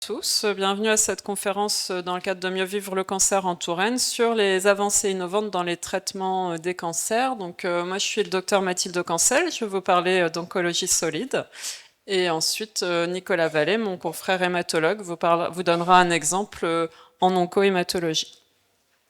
Tous, bienvenue à cette conférence dans le cadre de Mieux vivre le cancer en Touraine sur les avancées innovantes dans les traitements des cancers. Donc moi je suis le docteur Mathilde Cancel, je vais vous parler d'oncologie solide. Et ensuite Nicolas Vallée, mon confrère hématologue, vous donnera un exemple en oncohématologie.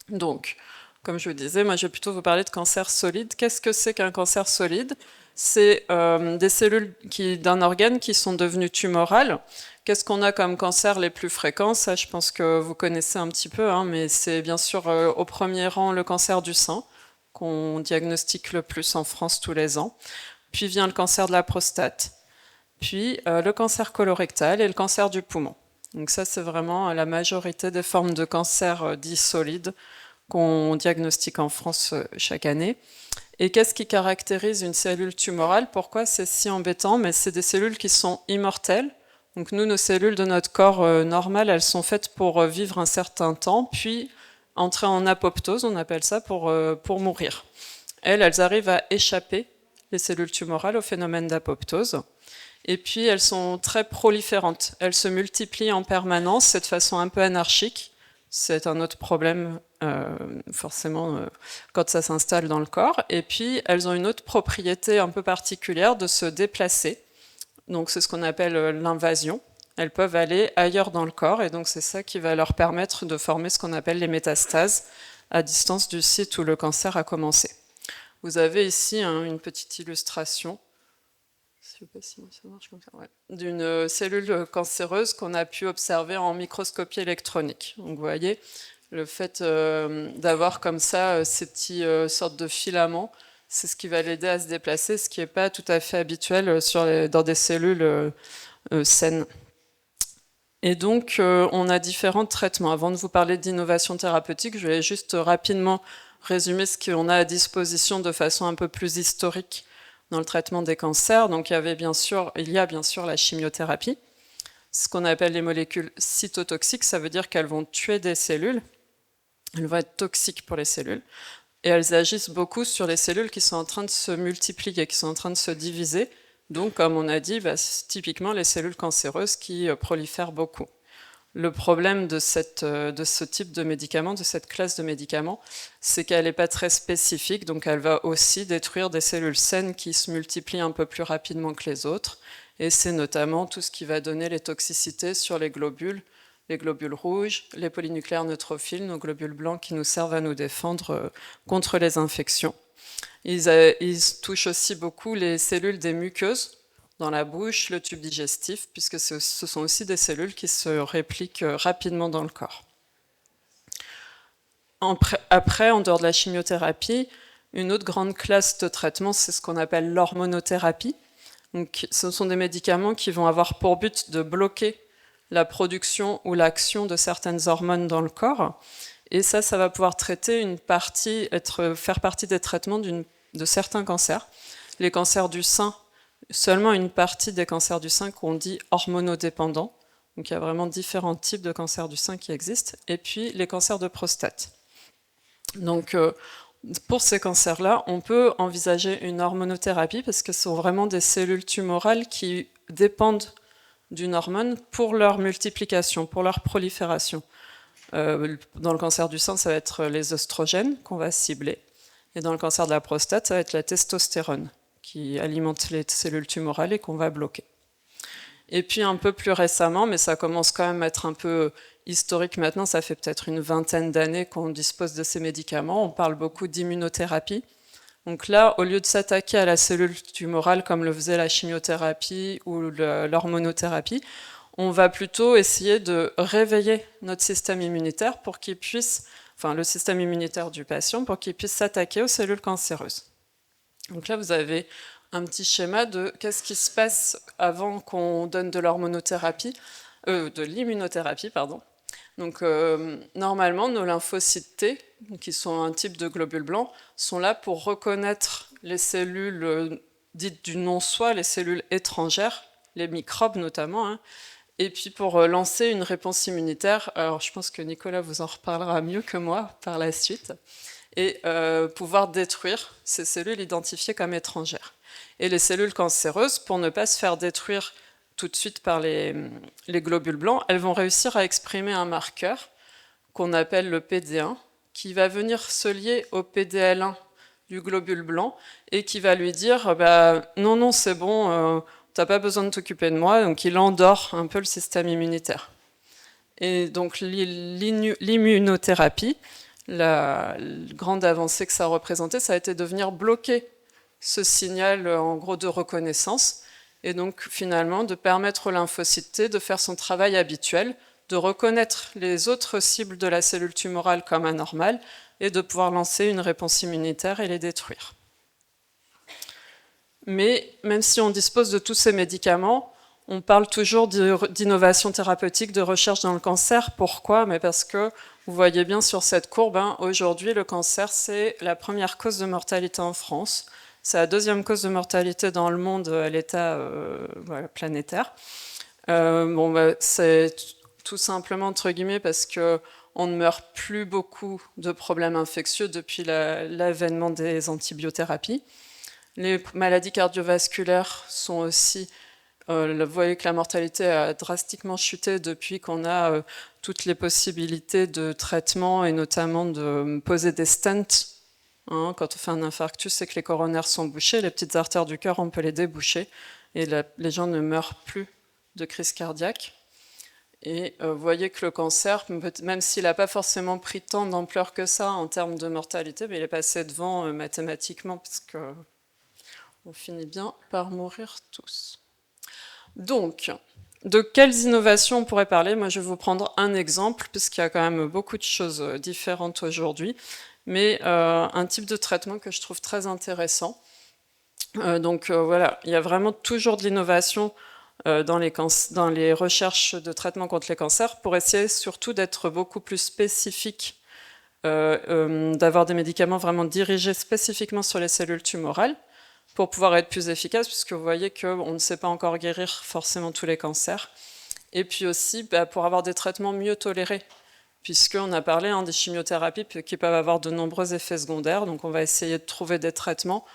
Donc, comme je vous disais, moi je vais plutôt vous parler de cancer solide. Qu'est-ce que c'est qu'un cancer solide? C'est des cellules d'un organe qui sont devenues tumorales. Qu'est-ce qu'on a comme cancer les plus fréquents? Ça, je pense que vous connaissez un petit peu, hein, mais c'est bien sûr au premier rang le cancer du sein, qu'on diagnostique le plus en France tous les ans. Puis vient le cancer de la prostate, puis le cancer colorectal et le cancer du poumon. Donc ça, c'est vraiment la majorité des formes de cancer dits solides qu'on diagnostique en France chaque année. Et qu'est-ce qui caractérise une cellule tumorale? Pourquoi c'est si embêtant? Mais c'est des cellules qui sont immortelles. Donc nous, nos cellules de notre corps normal, elles sont faites pour vivre un certain temps, puis entrer en apoptose, on appelle ça, pour mourir. Elles arrivent à échapper, les cellules tumorales, au phénomène d'apoptose. Et puis elles sont très proliférantes. Elles se multiplient en permanence, c'est de façon un peu anarchique. C'est un autre problème, forcément, quand ça s'installe dans le corps. Et puis, elles ont une autre propriété un peu particulière de se déplacer. Donc, c'est ce qu'on appelle l'invasion. Elles peuvent aller ailleurs dans le corps, et donc c'est ça qui va leur permettre de former ce qu'on appelle les métastases à distance du site où le cancer a commencé. Vous avez ici une petite illustration d'une cellule cancéreuse qu'on a pu observer en microscopie électronique. Donc vous voyez, le fait d'avoir comme ça ces petits sortes de filaments, c'est ce qui va l'aider à se déplacer, ce qui n'est pas tout à fait habituel dans des cellules saines. Et donc, on a différents traitements. Avant de vous parler d'innovation thérapeutique, je vais juste rapidement résumer ce qu'on a à disposition de façon un peu plus historique dans le traitement des cancers. Donc il y a bien sûr la chimiothérapie, ce qu'on appelle les molécules cytotoxiques, ça veut dire qu'elles vont tuer des cellules, elles vont être toxiques pour les cellules, et elles agissent beaucoup sur les cellules qui sont en train de se multiplier, qui sont en train de se diviser. Donc comme on a dit, c'est typiquement les cellules cancéreuses qui prolifèrent beaucoup. Le problème de ce type de médicament, de cette classe de médicaments, c'est qu'elle n'est pas très spécifique, donc elle va aussi détruire des cellules saines qui se multiplient un peu plus rapidement que les autres, et c'est notamment tout ce qui va donner les toxicités sur les globules rouges, les polynucléaires neutrophiles, nos globules blancs qui nous servent à nous défendre contre les infections. Ils touchent aussi beaucoup les cellules des muqueuses, dans la bouche, le tube digestif, puisque ce sont aussi des cellules qui se répliquent rapidement dans le corps. Après, en dehors de la chimiothérapie, une autre grande classe de traitement, c'est ce qu'on appelle l'hormonothérapie. Donc, ce sont des médicaments qui vont avoir pour but de bloquer la production ou l'action de certaines hormones dans le corps. Et ça va pouvoir traiter faire partie des traitements de certains cancers. Les cancers du sein, seulement une partie des cancers du sein qu'on dit hormonodépendants. Donc il y a vraiment différents types de cancers du sein qui existent. Et puis les cancers de prostate. Donc pour ces cancers-là, on peut envisager une hormonothérapie parce que ce sont vraiment des cellules tumorales qui dépendent d'une hormone pour leur multiplication, pour leur prolifération. Dans le cancer du sein, ça va être les oestrogènes qu'on va cibler. Et dans le cancer de la prostate, ça va être la testostérone qui alimente les cellules tumorales et qu'on va bloquer. Et puis un peu plus récemment, mais ça commence quand même à être un peu historique maintenant, ça fait peut-être une vingtaine d'années qu'on dispose de ces médicaments, on parle beaucoup d'immunothérapie. Donc là, au lieu de s'attaquer à la cellule tumorale comme le faisait la chimiothérapie ou l'hormonothérapie, on va plutôt essayer de réveiller notre système immunitaire pour qu'il puisse, le système immunitaire du patient, pour qu'il puisse s'attaquer aux cellules cancéreuses. Donc là, vous avez un petit schéma de qu'est-ce qui se passe avant qu'on donne de l'hormonothérapie, de l'immunothérapie, pardon. Donc normalement, nos lymphocytes T, qui sont un type de globule blanc, sont là pour reconnaître les cellules dites du non-soi, les cellules étrangères, les microbes notamment, et puis pour lancer une réponse immunitaire. Alors je pense que Nicolas vous en reparlera mieux que moi par la suite. Et pouvoir détruire ces cellules identifiées comme étrangères. Et les cellules cancéreuses, pour ne pas se faire détruire tout de suite par les globules blancs, elles vont réussir à exprimer un marqueur qu'on appelle le PD1, qui va venir se lier au PDL1 du globule blanc et qui va lui dire bah, non, non, c'est bon, t'as pas besoin de t'occuper de moi, donc il endort un peu le système immunitaire. Et donc l'immunothérapie, la grande avancée que ça représentait, ça a été de venir bloquer ce signal en gros de reconnaissance et donc finalement de permettre au lymphocyte T de faire son travail habituel, de reconnaître les autres cibles de la cellule tumorale comme anormales et de pouvoir lancer une réponse immunitaire et les détruire. Mais même si on dispose de tous ces médicaments, on parle toujours d'innovation thérapeutique, de recherche dans le cancer. Pourquoi? Mais parce que vous voyez bien sur cette courbe, hein, aujourd'hui le cancer c'est la première cause de mortalité en France, c'est la deuxième cause de mortalité dans le monde à l'état voilà, planétaire. Bon, bah, c'est tout simplement entre guillemets parce que on ne meurt plus beaucoup de problèmes infectieux depuis l'avènement des antibiothérapies. Les maladies cardiovasculaires sont aussi, vous voyez que la mortalité a drastiquement chuté depuis qu'on a toutes les possibilités de traitement et notamment de poser des stents. Hein, quand on fait un infarctus, c'est que les coronaires sont bouchés, les petites artères du cœur, on peut les déboucher et les gens ne meurent plus de crise cardiaque. Et vous voyez que le cancer, même s'il n'a pas forcément pris tant d'ampleur que ça en termes de mortalité, mais il est passé devant mathématiquement parce que on finit bien par mourir tous. Donc, de quelles innovations on pourrait parler? Moi, je vais vous prendre un exemple, puisqu'il y a quand même beaucoup de choses différentes aujourd'hui, mais un type de traitement que je trouve très intéressant. Voilà, il y a vraiment toujours de l'innovation dans les recherches de traitement contre les cancers pour essayer surtout d'être beaucoup plus spécifique, d'avoir des médicaments vraiment dirigés spécifiquement sur les cellules tumorales pour pouvoir être plus efficace, puisque vous voyez qu'on ne sait pas encore guérir forcément tous les cancers. Et puis aussi pour avoir des traitements mieux tolérés, puisqu'on a parlé des chimiothérapies qui peuvent avoir de nombreux effets secondaires, donc on va essayer de trouver des traitements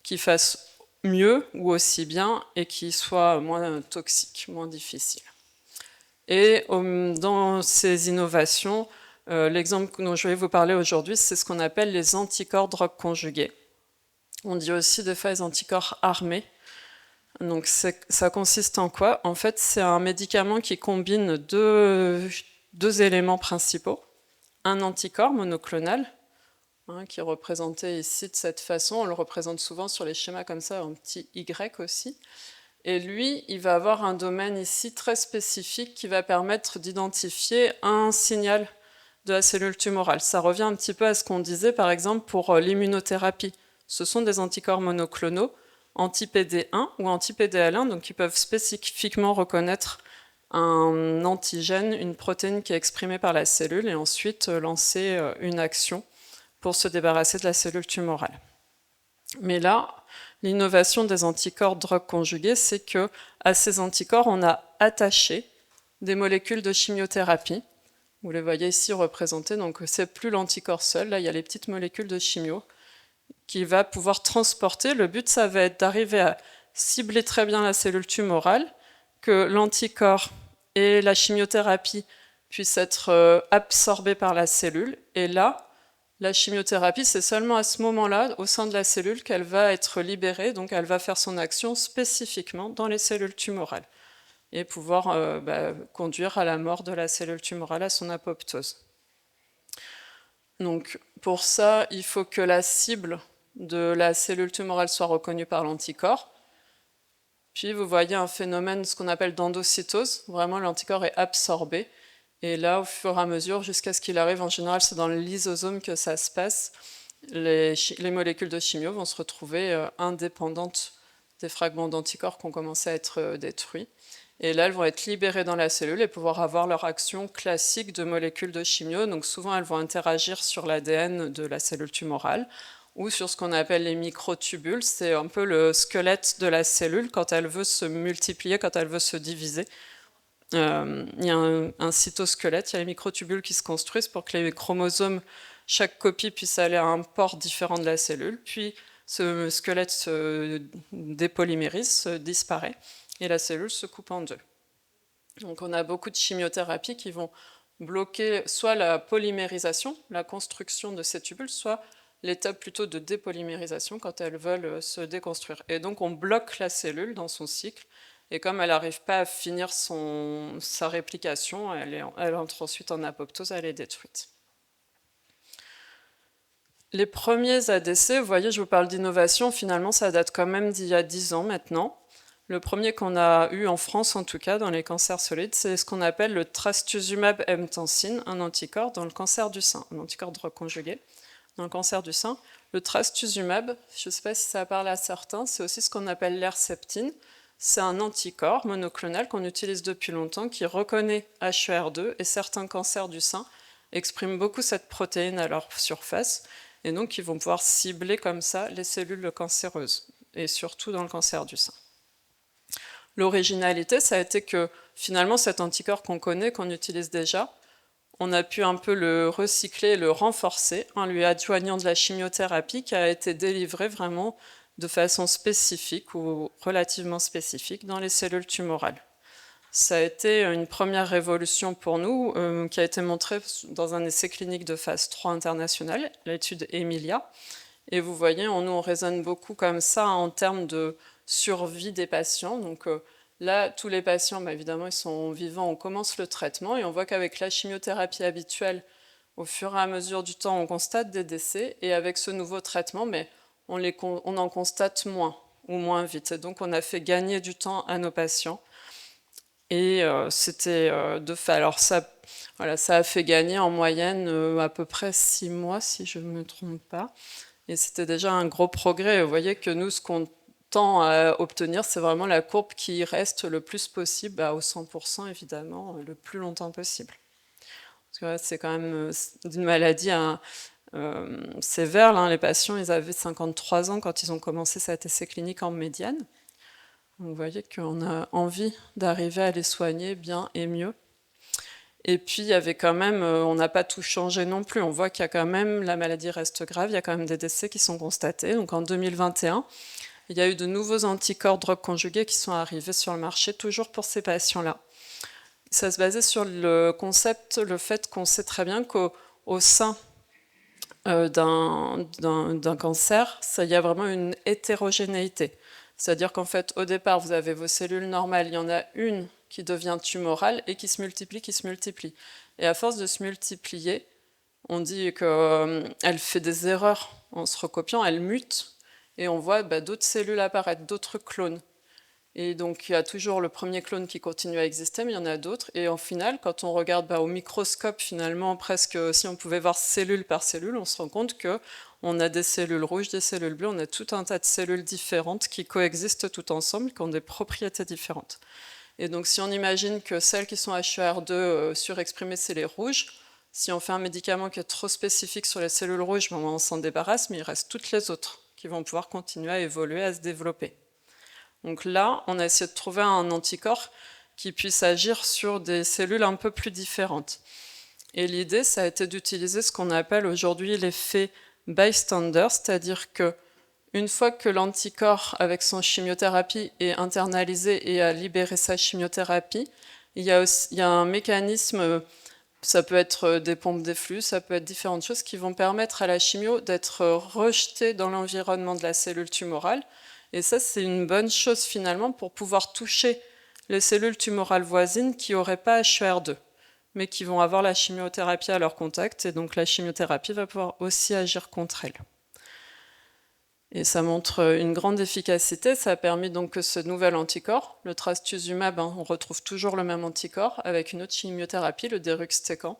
qui fassent mieux ou aussi bien et qui soient moins toxiques, moins difficiles. Et dans ces innovations, l'exemple dont je vais vous parler aujourd'hui, c'est ce qu'on appelle les anticorps drogue conjugués. On dit aussi des fois les anticorps armés. Donc ça consiste en quoi? En fait, c'est un médicament qui combine deux éléments principaux. Un anticorps monoclonal, qui est représenté ici de cette façon. On le représente souvent sur les schémas comme ça, en petit Y aussi. Et lui, il va avoir un domaine ici très spécifique qui va permettre d'identifier un signal de la cellule tumorale. Ça revient un petit peu à ce qu'on disait, par exemple, pour l'immunothérapie. Ce sont des anticorps monoclonaux, anti-PD1 ou anti-PDL1, donc qui peuvent spécifiquement reconnaître un antigène, une protéine qui est exprimée par la cellule, et ensuite lancer une action pour se débarrasser de la cellule tumorale. Mais là, l'innovation des anticorps drogue conjugués, c'est que à ces anticorps, on a attaché des molécules de chimiothérapie. Vous les voyez ici représentées, donc c'est plus l'anticorps seul, là il y a les petites molécules de chimio qui va pouvoir transporter. Le but, ça va être d'arriver à cibler très bien la cellule tumorale, que l'anticorps et la chimiothérapie puissent être absorbés par la cellule, et là, la chimiothérapie, c'est seulement à ce moment-là, au sein de la cellule, qu'elle va être libérée, donc elle va faire son action spécifiquement dans les cellules tumorales et pouvoir conduire à la mort de la cellule tumorale, à son apoptose. Donc pour ça, il faut que la cible de la cellule tumorale soit reconnue par l'anticorps. Puis vous voyez un phénomène, ce qu'on appelle d'endocytose, vraiment l'anticorps est absorbé. Et là, au fur et à mesure, jusqu'à ce qu'il arrive, en général, c'est dans le lysosome que ça se passe, les molécules de chimio vont se retrouver indépendantes des fragments d'anticorps qui ont commencé à être détruits. Et là, elles vont être libérées dans la cellule et pouvoir avoir leur action classique de molécules de chimio. Donc souvent, elles vont interagir sur l'ADN de la cellule tumorale ou sur ce qu'on appelle les microtubules. C'est un peu le squelette de la cellule quand elle veut se multiplier, quand elle veut se diviser. Il y a un cytosquelette, il y a les microtubules qui se construisent pour que les chromosomes, chaque copie puisse aller à un port différent de la cellule, puis ce squelette se dépolymérise, se disparaît, et la cellule se coupe en deux. Donc on a beaucoup de chimiothérapies qui vont bloquer soit la polymérisation, la construction de ces tubules, soit l'étape plutôt de dépolymérisation quand elles veulent se déconstruire. Et donc on bloque la cellule dans son cycle, et comme elle n'arrive pas à finir sa réplication, elle entre ensuite en apoptose, elle est détruite. Les premiers ADC, vous voyez, je vous parle d'innovation, finalement ça date quand même d'il y a 10 ans maintenant. Le premier qu'on a eu en France, en tout cas, dans les cancers solides, c'est ce qu'on appelle le trastuzumab emtansine, un anticorps dans le cancer du sein, un anticorps drug conjugué dans le cancer du sein. Le trastuzumab, je ne sais pas si ça parle à certains, c'est aussi ce qu'on appelle l'herceptine. C'est un anticorps monoclonal qu'on utilise depuis longtemps qui reconnaît HER2 et certains cancers du sein expriment beaucoup cette protéine à leur surface et donc ils vont pouvoir cibler comme ça les cellules cancéreuses et surtout dans le cancer du sein. L'originalité, ça a été que finalement cet anticorps qu'on connaît, qu'on utilise déjà, on a pu un peu le recycler et le renforcer en lui adjoignant de la chimiothérapie qui a été délivrée vraiment de façon spécifique ou relativement spécifique dans les cellules tumorales. Ça a été une première révolution pour nous qui a été montrée dans un essai clinique de phase 3 international, l'étude EMILIA. Et vous voyez, nous on raisonne beaucoup comme ça en termes de survie des patients. Donc là, tous les patients, évidemment, ils sont vivants, on commence le traitement et on voit qu'avec la chimiothérapie habituelle, au fur et à mesure du temps, on constate des décès. Et avec ce nouveau traitement, on en constate moins ou moins vite. Et donc on a fait gagner du temps à nos patients. Et c'était de fait. Alors ça a fait gagner en moyenne à peu près 6 mois, si je ne me trompe pas. Et c'était déjà un gros progrès. Vous voyez que nous, ce qu'on tend à obtenir, c'est vraiment la courbe qui reste le plus possible, au 100% évidemment, le plus longtemps possible. Parce que c'est quand même une maladie sévère. Les patients, ils avaient 53 ans quand ils ont commencé cet essai clinique en médiane. Donc vous voyez qu'on a envie d'arriver à les soigner bien et mieux. Et puis, il y avait quand même, on n'a pas tout changé non plus. On voit qu'il y a quand même, la maladie reste grave, il y a quand même des décès qui sont constatés. Donc en 2021, il y a eu de nouveaux anticorps drogue conjugués qui sont arrivés sur le marché, toujours pour ces patients-là. Ça se basait sur le concept, le fait qu'on sait très bien qu'au sein d'un cancer, il y a vraiment une hétérogénéité. C'est-à-dire qu'en fait, au départ, vous avez vos cellules normales, il y en a une qui devient tumorale et qui se multiplie. Et à force de se multiplier, on dit qu'elle fait des erreurs en se recopiant, elle mute, et on voit d'autres cellules apparaître, d'autres clones. Et donc il y a toujours le premier clone qui continue à exister, mais il y en a d'autres. Et en final, quand on regarde au microscope, finalement, presque si on pouvait voir cellule par cellule, on se rend compte qu'on a des cellules rouges, des cellules bleues, on a tout un tas de cellules différentes qui coexistent tout ensemble, qui ont des propriétés différentes. Et donc si on imagine que celles qui sont HER2 surexprimées, c'est les rouges, si on fait un médicament qui est trop spécifique sur les cellules rouges, on s'en débarrasse, mais il reste toutes les autres qui vont pouvoir continuer à évoluer, à se développer. Donc là, on a essayé de trouver un anticorps qui puisse agir sur des cellules un peu plus différentes. Et l'idée, ça a été d'utiliser ce qu'on appelle aujourd'hui l'effet bystander, c'est-à-dire que une fois que l'anticorps, avec son chimiothérapie, est internalisé et a libéré sa chimiothérapie, il y a un mécanisme, ça peut être des pompes d'efflux, ça peut être différentes choses qui vont permettre à la chimio d'être rejetée dans l'environnement de la cellule tumorale. Et ça, c'est une bonne chose finalement pour pouvoir toucher les cellules tumorales voisines qui n'auraient pas HER2, mais qui vont avoir la chimiothérapie à leur contact, et donc la chimiothérapie va pouvoir aussi agir contre elles. Et ça montre une grande efficacité. Ça a permis donc que ce nouvel anticorps, le trastuzumab, on retrouve toujours le même anticorps avec une autre chimiothérapie, le deruxtecan,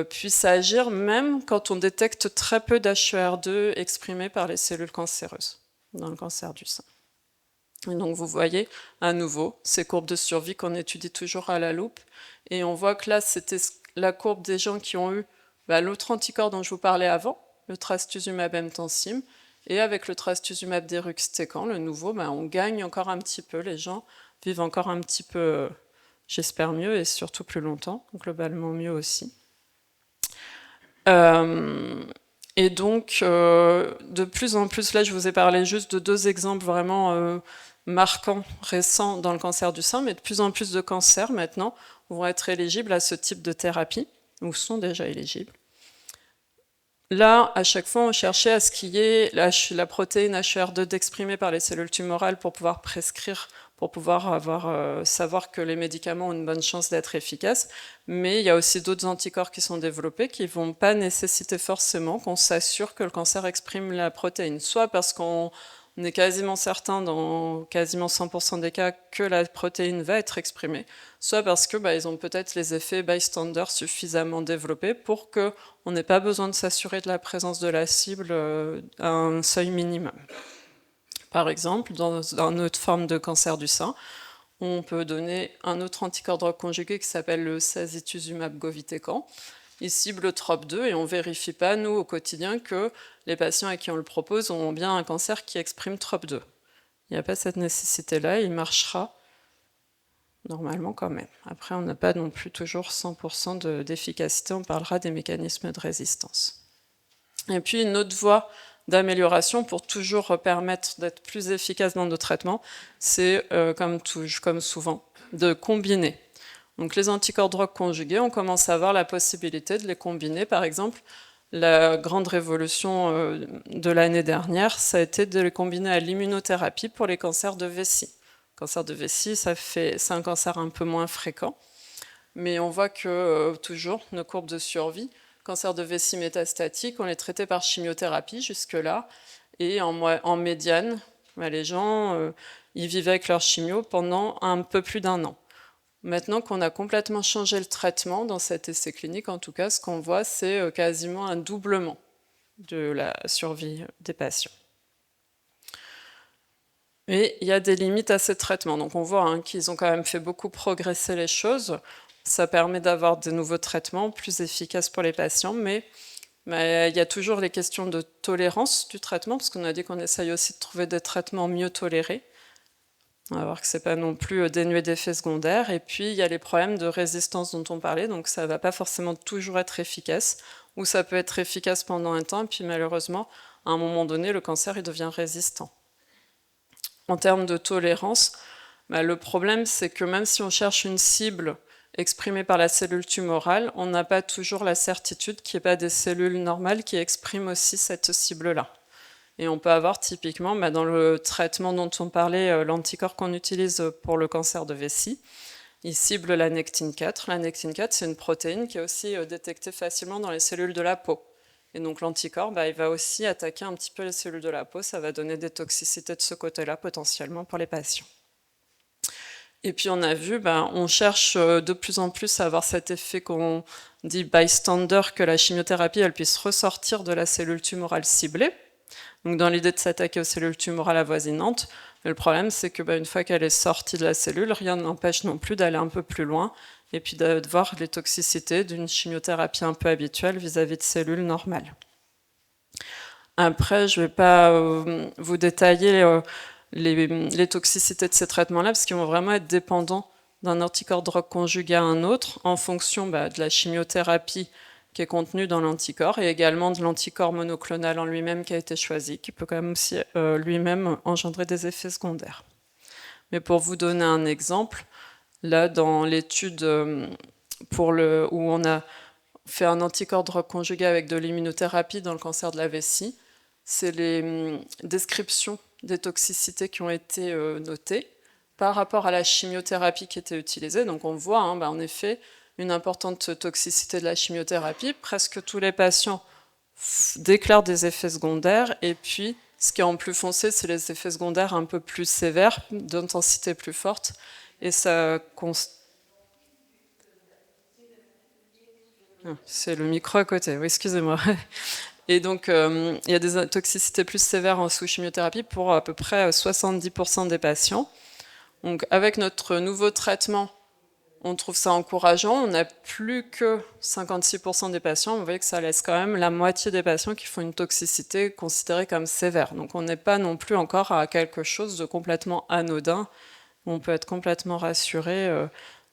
puisse agir même quand on détecte très peu d'HER2 exprimé par les cellules cancéreuses dans le cancer du sein. Et donc vous voyez à nouveau ces courbes de survie qu'on étudie toujours à la loupe. Et on voit que là, c'était la courbe des gens qui ont eu l'autre anticorps dont je vous parlais avant, le trastuzumab emtansine. Et avec le trastuzumab deruxtecan, le nouveau, on gagne encore un petit peu. Les gens vivent encore un petit peu, j'espère mieux, et surtout plus longtemps, globalement mieux aussi. Et donc, de plus en plus, là, je vous ai parlé juste de 2 exemples vraiment marquants, récents dans le cancer du sein, mais de plus en plus de cancers maintenant vont être éligibles à ce type de thérapie, ou sont déjà éligibles. Là, à chaque fois, on cherchait à ce qu'il y ait la protéine HER2 d'exprimer par les cellules tumorales pour pouvoir prescrire, pour pouvoir savoir que les médicaments ont une bonne chance d'être efficaces. Mais il y a aussi d'autres anticorps qui sont développés qui ne vont pas nécessiter forcément qu'on s'assure que le cancer exprime la protéine, soit parce qu'on est quasiment certain dans quasiment 100% des cas que la protéine va être exprimée, soit parce que ils ont peut-être les effets bystander suffisamment développés pour qu'on n'ait pas besoin de s'assurer de la présence de la cible à un seuil minimum. Par exemple, dans une autre forme de cancer du sein, on peut donner un autre anticorps drogue conjugué qui s'appelle le sacituzumab govitecan. Il cible TROP2 et on ne vérifie pas, nous, au quotidien, que les patients à qui on le propose ont bien un cancer qui exprime TROP2. Il n'y a pas cette nécessité-là, il marchera normalement quand même. Après, on n'a pas non plus toujours 100% d'efficacité, on parlera des mécanismes de résistance. Et puis une autre voie d'amélioration pour toujours permettre d'être plus efficace dans nos traitements, c'est, comme souvent, de combiner. Donc les anticorps drogue conjugués, on commence à avoir la possibilité de les combiner. Par exemple, la grande révolution de l'année dernière, ça a été de les combiner à l'immunothérapie pour les cancers de vessie. Le cancer de vessie, c'est un cancer un peu moins fréquent, mais on voit que toujours, nos courbes de survie, cancer de vessie métastatique, on les traitait par chimiothérapie jusque-là, et en médiane, les gens, ils vivaient avec leur chimio pendant un peu plus d'1 an. Maintenant qu'on a complètement changé le traitement, dans cet essai clinique en tout cas, ce qu'on voit, c'est quasiment un doublement de la survie des patients. Et il y a des limites à ces traitements. Donc on voit qu'ils ont quand même fait beaucoup progresser les choses. Ça permet d'avoir de nouveaux traitements plus efficaces pour les patients, mais il y a toujours les questions de tolérance du traitement, parce qu'on a dit qu'on essaye aussi de trouver des traitements mieux tolérés. On va voir que ce n'est pas non plus dénué d'effets secondaires. Et puis, il y a les problèmes de résistance dont on parlait, donc ça ne va pas forcément toujours être efficace, ou ça peut être efficace pendant un temps, et puis malheureusement, à un moment donné, le cancer il devient résistant. En termes de tolérance, le problème, c'est que même si on cherche une cible exprimée par la cellule tumorale, on n'a pas toujours la certitude qu'il n'y ait pas des cellules normales qui expriment aussi cette cible-là. Et on peut avoir typiquement, dans le traitement dont on parlait, l'anticorps qu'on utilise pour le cancer de vessie, il cible la nectine-4. La nectine-4, c'est une protéine qui est aussi détectée facilement dans les cellules de la peau. Et donc l'anticorps, il va aussi attaquer un petit peu les cellules de la peau, ça va donner des toxicités de ce côté-là potentiellement pour les patients. Et puis on a vu, on cherche de plus en plus à avoir cet effet qu'on dit bystander, que la chimiothérapie elle puisse ressortir de la cellule tumorale ciblée. Donc dans l'idée de s'attaquer aux cellules tumorales avoisinantes, le problème c'est que une fois qu'elle est sortie de la cellule, rien n'empêche non plus d'aller un peu plus loin et puis de voir les toxicités d'une chimiothérapie un peu habituelle vis-à-vis de cellules normales. Après, je ne vais pas vous détailler les toxicités de ces traitements-là, parce qu'ils vont vraiment être dépendants d'un anticorps drogue conjugué à un autre, en fonction de la chimiothérapie qui est contenue dans l'anticorps, et également de l'anticorps monoclonal en lui-même qui a été choisi, qui peut quand même aussi lui-même engendrer des effets secondaires. Mais pour vous donner un exemple, là, dans l'étude où on a fait un anticorps drogue conjugué avec de l'immunothérapie dans le cancer de la vessie, c'est les descriptions des toxicités qui ont été notées par rapport à la chimiothérapie qui était utilisée. Donc on voit en effet une importante toxicité de la chimiothérapie. Presque tous les patients déclarent des effets secondaires, et puis ce qui est en plus foncé, c'est les effets secondaires un peu plus sévères, d'intensité plus forte, et ça c'est le micro à côté, oui, excusez-moi. Et donc, il y a des toxicités plus sévères en sous-chimiothérapie pour à peu près 70% des patients. Donc, avec notre nouveau traitement, on trouve ça encourageant. On n'a plus que 56% des patients. Vous voyez que ça laisse quand même la moitié des patients qui font une toxicité considérée comme sévère. Donc, on n'est pas non plus encore à quelque chose de complètement anodin. On peut être complètement rassuré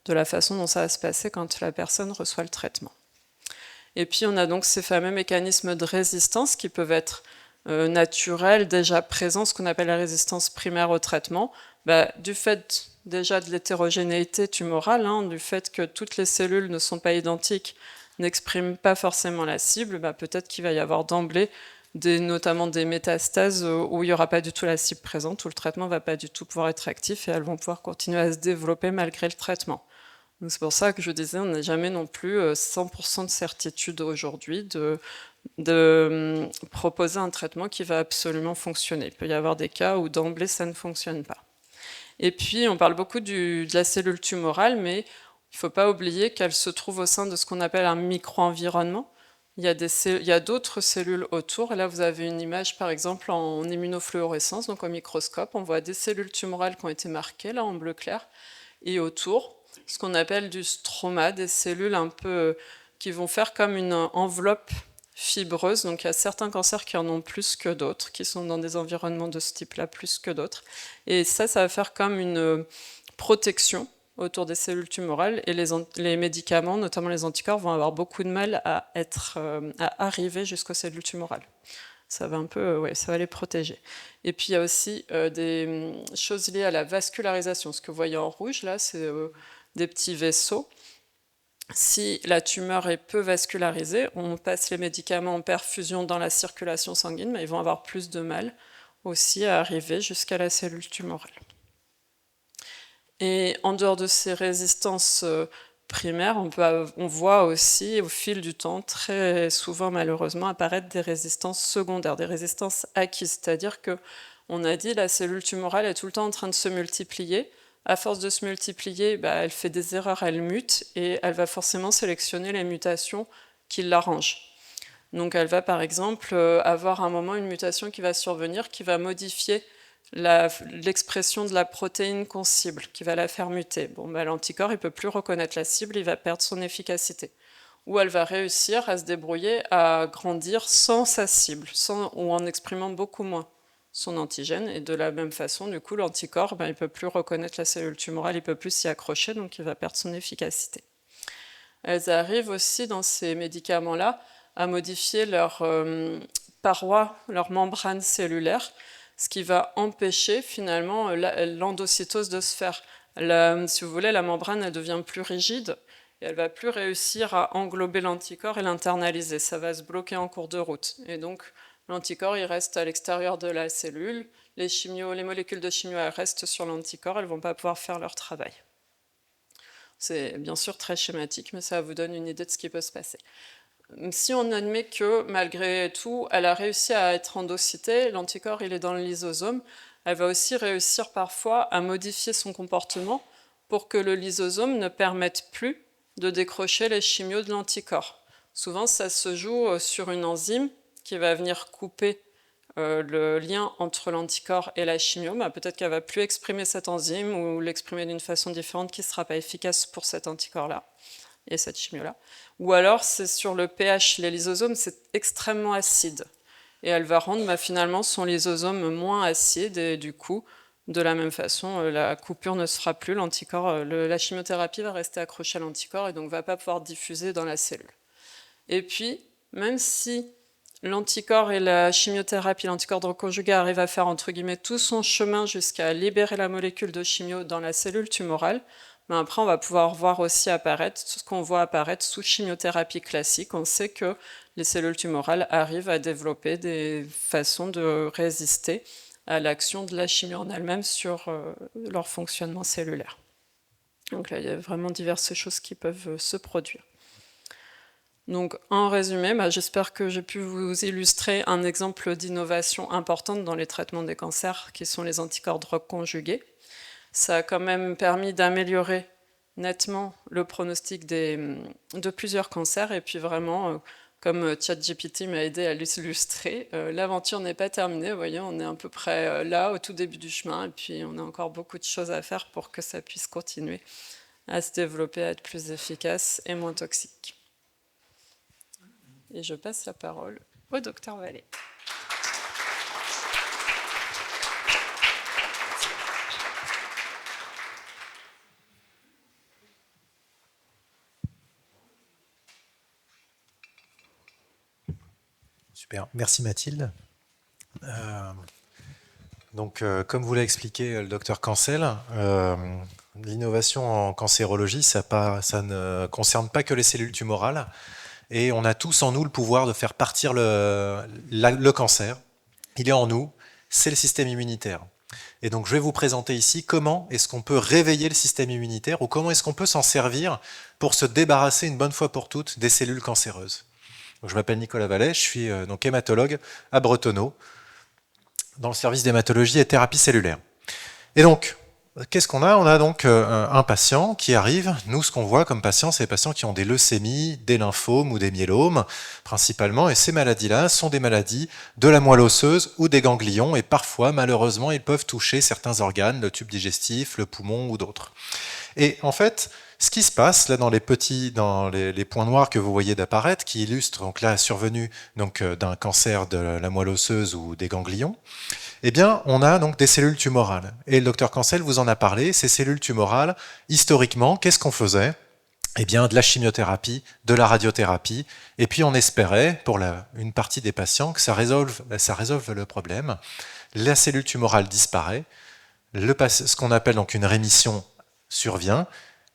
de la façon dont ça va se passer quand la personne reçoit le traitement. Et puis on a donc ces fameux mécanismes de résistance qui peuvent être naturel déjà présent, ce qu'on appelle la résistance primaire au traitement, du fait déjà de l'hétérogénéité tumorale, du fait que toutes les cellules ne sont pas identiques, n'expriment pas forcément la cible, peut-être qu'il va y avoir d'emblée notamment des métastases où il n'y aura pas du tout la cible présente, où le traitement ne va pas du tout pouvoir être actif et elles vont pouvoir continuer à se développer malgré le traitement. Donc c'est pour ça que je disais, on n'a jamais non plus 100% de certitude aujourd'hui de proposer un traitement qui va absolument fonctionner. Il peut y avoir des cas où d'emblée ça ne fonctionne pas. Et puis on parle beaucoup de la cellule tumorale, mais il ne faut pas oublier qu'elle se trouve au sein de ce qu'on appelle un micro-environnement. Il y a d'autres cellules autour, et là vous avez une image par exemple en immunofluorescence, donc au microscope, on voit des cellules tumorales qui ont été marquées là en bleu clair, et autour, ce qu'on appelle du stroma, des cellules un peu qui vont faire comme une enveloppe fibreuse. Donc il y a certains cancers qui en ont plus que d'autres, qui sont dans des environnements de ce type-là plus que d'autres. Et ça va faire comme une protection autour des cellules tumorales, et les médicaments, notamment les anticorps, vont avoir beaucoup de mal à arriver jusqu'aux cellules tumorales. Ça va ça va les protéger. Et puis il y a aussi des choses liées à la vascularisation. Ce que vous voyez en rouge là, c'est des petits vaisseaux. Si la tumeur est peu vascularisée, on passe les médicaments en perfusion dans la circulation sanguine, mais ils vont avoir plus de mal aussi à arriver jusqu'à la cellule tumorale. Et en dehors de ces résistances primaires, on voit aussi au fil du temps, très souvent malheureusement, apparaître des résistances secondaires, des résistances acquises. C'est-à-dire que, on a dit, la cellule tumorale est tout le temps en train de se multiplier. À force de se multiplier, elle fait des erreurs, elle mute, et elle va forcément sélectionner les mutations qui l'arrangent. Donc elle va par exemple avoir à un moment une mutation qui va survenir, qui va modifier l'expression de la protéine qu'on cible, qui va la faire muter. L'anticorps, il ne peut plus reconnaître la cible, il va perdre son efficacité. Ou elle va réussir à se débrouiller, à grandir sans sa cible, ou en exprimant beaucoup moins son antigène. Et de la même façon, du coup, l'anticorps, il ne peut plus reconnaître la cellule tumorale, il ne peut plus s'y accrocher, donc il va perdre son efficacité. Elles arrivent aussi, dans ces médicaments-là, à modifier leur paroi, leur membrane cellulaire, ce qui va empêcher finalement l'endocytose de se faire. Si vous voulez, la membrane elle devient plus rigide et elle va plus réussir à englober l'anticorps et l'internaliser. Ça va se bloquer en cours de route. Et donc l'anticorps il reste à l'extérieur de la cellule. Les molécules de chimio elles restent sur l'anticorps, elles ne vont pas pouvoir faire leur travail. C'est bien sûr très schématique, mais ça vous donne une idée de ce qui peut se passer. Si on admet que, malgré tout, elle a réussi à être endocytée, l'anticorps il est dans le lysosome, elle va aussi réussir parfois à modifier son comportement pour que le lysosome ne permette plus de décrocher les chimios de l'anticorps. Souvent, ça se joue sur une enzyme qui va venir couper le lien entre l'anticorps et la chimio. Peut-être qu'elle ne va plus exprimer cette enzyme ou l'exprimer d'une façon différente qui ne sera pas efficace pour cet anticorps-là et cette chimio-là. Ou alors c'est sur le pH, les lysosomes c'est extrêmement acide et elle va rendre finalement son lysosome moins acide et du coup de la même façon la coupure ne se fera plus, l'anticorps, la chimiothérapie va rester accrochée à l'anticorps et donc ne va pas pouvoir diffuser dans la cellule. Et puis même si l'anticorps et la chimiothérapie, l'anticorps conjugué arrivent à faire entre guillemets tout son chemin jusqu'à libérer la molécule de chimio dans la cellule tumorale, mais après on va pouvoir voir aussi apparaître ce qu'on voit apparaître sous chimiothérapie classique. On sait que les cellules tumorales arrivent à développer des façons de résister à l'action de la chimio en elle-même sur leur fonctionnement cellulaire. Donc là il y a vraiment diverses choses qui peuvent se produire. Donc en résumé, j'espère que j'ai pu vous illustrer un exemple d'innovation importante dans les traitements des cancers qui sont les anticorps drogue conjugués. Ça a quand même permis d'améliorer nettement le pronostic de plusieurs cancers et puis vraiment, comme ChatGPT m'a aidé à l'illustrer, l'aventure n'est pas terminée. Vous voyez, on est à peu près là, au tout début du chemin et puis on a encore beaucoup de choses à faire pour que ça puisse continuer à se développer, à être plus efficace et moins toxique. Et je passe la parole au docteur Vallée. Super, merci Mathilde. Comme vous l'a expliqué le docteur Cancel, l'innovation en cancérologie, ça ne concerne pas que les cellules tumorales, et on a tous en nous le pouvoir de faire partir le cancer. Il est en nous, c'est le système immunitaire. Et donc je vais vous présenter ici comment est-ce qu'on peut réveiller le système immunitaire ou comment est-ce qu'on peut s'en servir pour se débarrasser une bonne fois pour toutes des cellules cancéreuses. Donc, je m'appelle Nicolas Vallet, je suis donc hématologue à Bretonneau, dans le service d'hématologie et thérapie cellulaire. Et donc, qu'est-ce qu'on a? On a donc un patient qui arrive. Nous, ce qu'on voit comme patients, c'est des patients qui ont des leucémies, des lymphomes ou des myélomes, principalement. Et ces maladies-là sont des maladies de la moelle osseuse ou des ganglions. Et parfois, malheureusement, ils peuvent toucher certains organes, le tube digestif, le poumon ou d'autres. Et en fait, ce qui se passe là dans les points noirs que vous voyez d'apparaître, qui illustrent donc la survenue d'un cancer de la moelle osseuse ou des ganglions, eh bien, on a donc des cellules tumorales. Et le docteur Cancel vous en a parlé. Ces cellules tumorales, historiquement, qu'est-ce qu'on faisait? Eh bien, de la chimiothérapie, de la radiothérapie, et puis on espérait, pour une partie des patients, que ça résolve le problème. La cellule tumorale disparaît, ce qu'on appelle donc une rémission survient,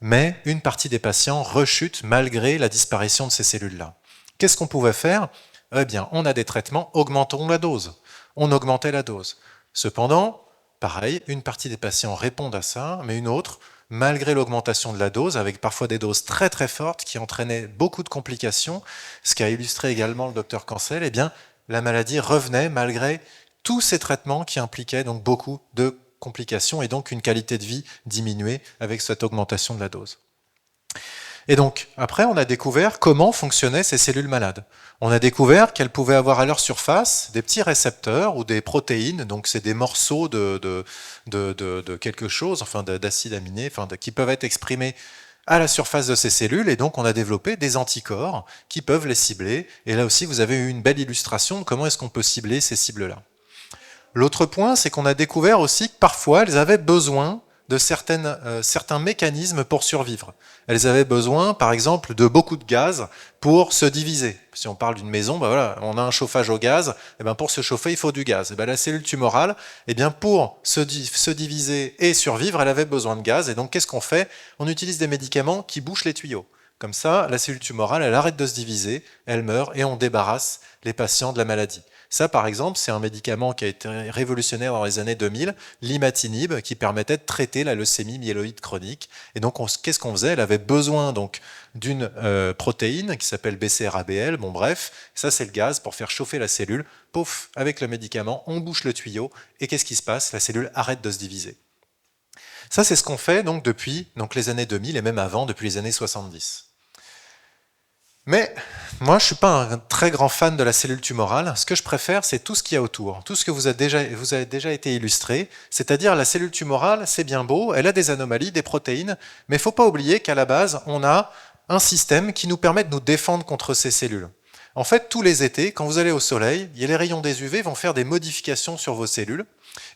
mais une partie des patients rechute malgré la disparition de ces cellules-là. Qu'est-ce qu'on pouvait faire? Eh bien, on a des traitements, augmentons la dose. On augmentait la dose. Cependant, pareil, une partie des patients répondent à ça, mais une autre, malgré l'augmentation de la dose, avec parfois des doses très très fortes qui entraînaient beaucoup de complications, ce qu'a illustré également le docteur Cancel, eh bien, la maladie revenait malgré tous ces traitements qui impliquaient donc beaucoup de complications et donc une qualité de vie diminuée avec cette augmentation de la dose. Et donc, après, on a découvert comment fonctionnaient ces cellules malades. On a découvert qu'elles pouvaient avoir à leur surface des petits récepteurs ou des protéines, donc c'est des morceaux de quelque chose, enfin d'acides aminés, qui peuvent être exprimés à la surface de ces cellules, et donc on a développé des anticorps qui peuvent les cibler. Et là aussi, vous avez eu une belle illustration de comment est-ce qu'on peut cibler ces cibles-là. L'autre point, c'est qu'on a découvert aussi que parfois, elles avaient besoin de certains mécanismes pour survivre. Elles avaient besoin, par exemple, de beaucoup de gaz pour se diviser. Si on parle d'une maison, voilà, on a un chauffage au gaz, et pour se chauffer, il faut du gaz. La cellule tumorale, pour se diviser et survivre, elle avait besoin de gaz. Et donc, qu'est-ce qu'on fait? On utilise des médicaments qui bouchent les tuyaux. Comme ça, la cellule tumorale, elle arrête de se diviser, elle meurt, et on débarrasse les patients de la maladie. Ça, par exemple, c'est un médicament qui a été révolutionnaire dans les années 2000, l'imatinib, qui permettait de traiter la leucémie myéloïde chronique. Et donc, qu'est-ce qu'on faisait? Elle avait besoin donc d'une protéine qui s'appelle BCR-ABL. Bon, bref, ça, c'est le gaz pour faire chauffer la cellule. Pouf, avec le médicament, on bouche le tuyau. Et qu'est-ce qui se passe? La cellule arrête de se diviser. Ça, c'est ce qu'on fait donc depuis les années 2000 et même avant, depuis les années 70. Mais moi, je ne suis pas un très grand fan de la cellule tumorale. Ce que je préfère, c'est tout ce qu'il y a autour, tout ce que vous avez déjà été illustré, c'est-à-dire la cellule tumorale, c'est bien beau, elle a des anomalies, des protéines, mais il ne faut pas oublier qu'à la base, on a un système qui nous permet de nous défendre contre ces cellules. En fait, tous les étés, quand vous allez au soleil, les rayons des UV vont faire des modifications sur vos cellules,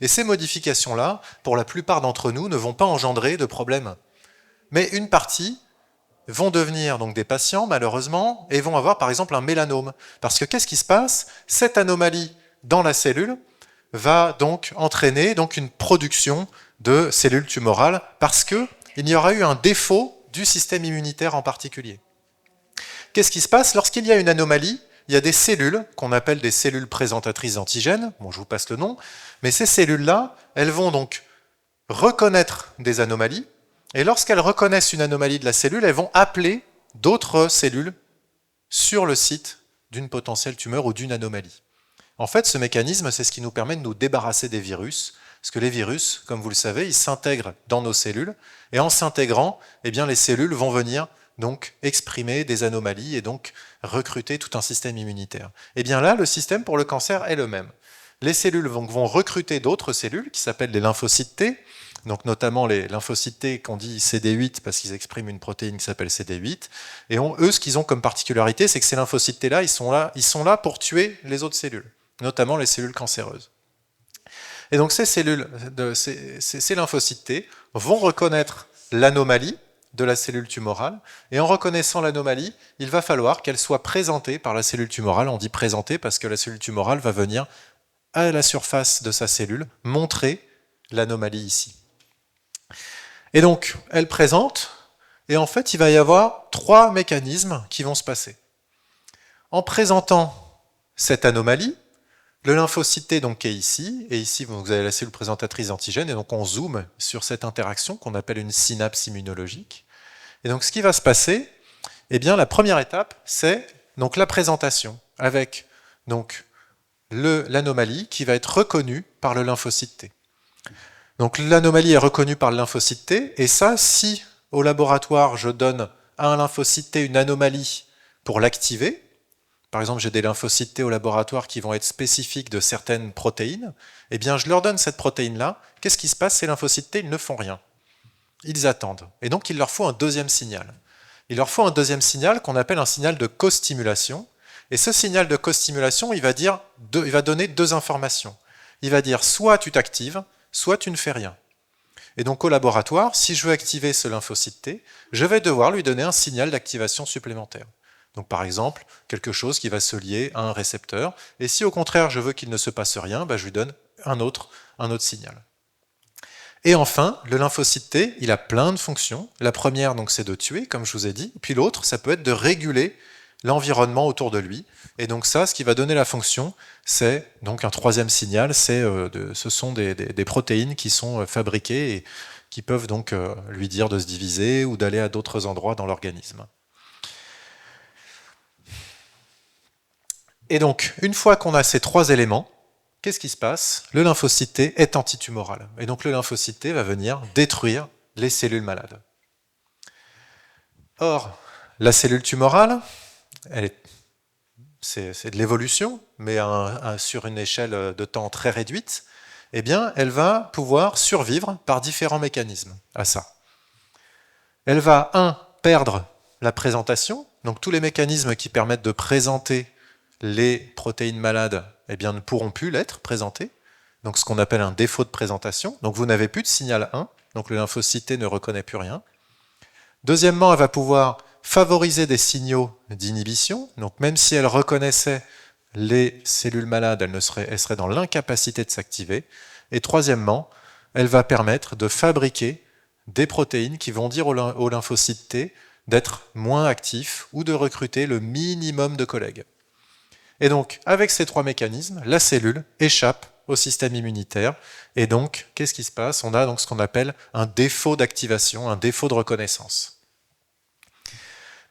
et ces modifications-là, pour la plupart d'entre nous, ne vont pas engendrer de problème. Mais une partie vont devenir donc des patients, malheureusement, et vont avoir par exemple un mélanome. Parce que qu'est-ce qui se passe? Cette anomalie dans la cellule va donc entraîner une production de cellules tumorales parce qu'il y aura eu un défaut du système immunitaire en particulier. Qu'est-ce qui se passe? Lorsqu'il y a une anomalie, il y a des cellules qu'on appelle des cellules présentatrices d'antigènes, bon, je vous passe le nom, mais ces cellules-là, elles vont donc reconnaître des anomalies, et lorsqu'elles reconnaissent une anomalie de la cellule, elles vont appeler d'autres cellules sur le site d'une potentielle tumeur ou d'une anomalie. En fait, ce mécanisme, c'est ce qui nous permet de nous débarrasser des virus, parce que les virus, comme vous le savez, ils s'intègrent dans nos cellules, et en s'intégrant, les cellules vont venir donc exprimer des anomalies et donc recruter tout un système immunitaire. Et bien là, le système pour le cancer est le même. Les cellules vont recruter d'autres cellules qui s'appellent les lymphocytes T, donc notamment les lymphocytes T qu'on dit CD8 parce qu'ils expriment une protéine qui s'appelle CD8. Et eux, ce qu'ils ont comme particularité, c'est que ces lymphocytes T-là, ils sont là pour tuer les autres cellules, notamment les cellules cancéreuses. Et donc ces lymphocytes T vont reconnaître l'anomalie de la cellule tumorale, et en reconnaissant l'anomalie, il va falloir qu'elle soit présentée par la cellule tumorale. On dit présentée parce que la cellule tumorale va venir à la surface de sa cellule, montrer l'anomalie ici. Et donc, elle présente, et en fait, il va y avoir 3 mécanismes qui vont se passer. En présentant cette anomalie, le lymphocyte T donc, qui est ici, et ici vous avez la cellule présentatrice d'antigène, et donc on zoome sur cette interaction qu'on appelle une synapse immunologique. Et donc ce qui va se passer, eh bien la première étape, c'est donc la présentation, avec donc l'anomalie qui va être reconnue par le lymphocyte T. Donc l'anomalie est reconnue par le lymphocyte T, et ça, si au laboratoire je donne à un lymphocyte T une anomalie pour l'activer, par exemple j'ai des lymphocytes T au laboratoire qui vont être spécifiques de certaines protéines, eh bien je leur donne cette protéine-là, qu'est-ce qui se passe? Ces lymphocytes T, ils ne font rien. Ils attendent. Et donc il leur faut un deuxième signal. Il leur faut un deuxième signal qu'on appelle un signal de co-stimulation, et ce signal de co-stimulation, il va donner 2 informations. Il va dire soit tu t'actives, soit tu ne fais rien. Et donc au laboratoire, si je veux activer ce lymphocyte T, je vais devoir lui donner un signal d'activation supplémentaire. Donc par exemple, quelque chose qui va se lier à un récepteur, et si au contraire je veux qu'il ne se passe rien, je lui donne un autre signal. Et enfin, le lymphocyte T, il a plein de fonctions. La première, donc, c'est de tuer, comme je vous ai dit, puis l'autre, ça peut être de réguler l'environnement autour de lui. Et donc ça, ce qui va donner la fonction, c'est donc un 3e signal, ce sont des protéines qui sont fabriquées et qui peuvent donc lui dire de se diviser ou d'aller à d'autres endroits dans l'organisme. Et donc, une fois qu'on a ces 3 éléments, qu'est-ce qui se passe? Le lymphocyte T est antitumoral. Et donc le lymphocyte T va venir détruire les cellules malades. Or, la cellule tumorale, c'est de l'évolution, mais sur une échelle de temps très réduite, eh bien, elle va pouvoir survivre par différents mécanismes à ça. Elle va, perdre la présentation, donc tous les mécanismes qui permettent de présenter les protéines malades, eh bien, ne pourront plus l'être présentés, donc ce qu'on appelle un défaut de présentation. Donc vous n'avez plus de signal 1, donc le lymphocyte T ne reconnaît plus rien. Deuxièmement, elle va pouvoir favoriser des signaux d'inhibition, donc même si elle reconnaissait les cellules malades, elle serait dans l'incapacité de s'activer. Et troisièmement, elle va permettre de fabriquer des protéines qui vont dire au lymphocyte T d'être moins actif ou de recruter le minimum de collègues. Et donc, avec ces 3 mécanismes, la cellule échappe au système immunitaire. Et donc, qu'est-ce qui se passe? On a donc ce qu'on appelle un défaut d'activation, un défaut de reconnaissance.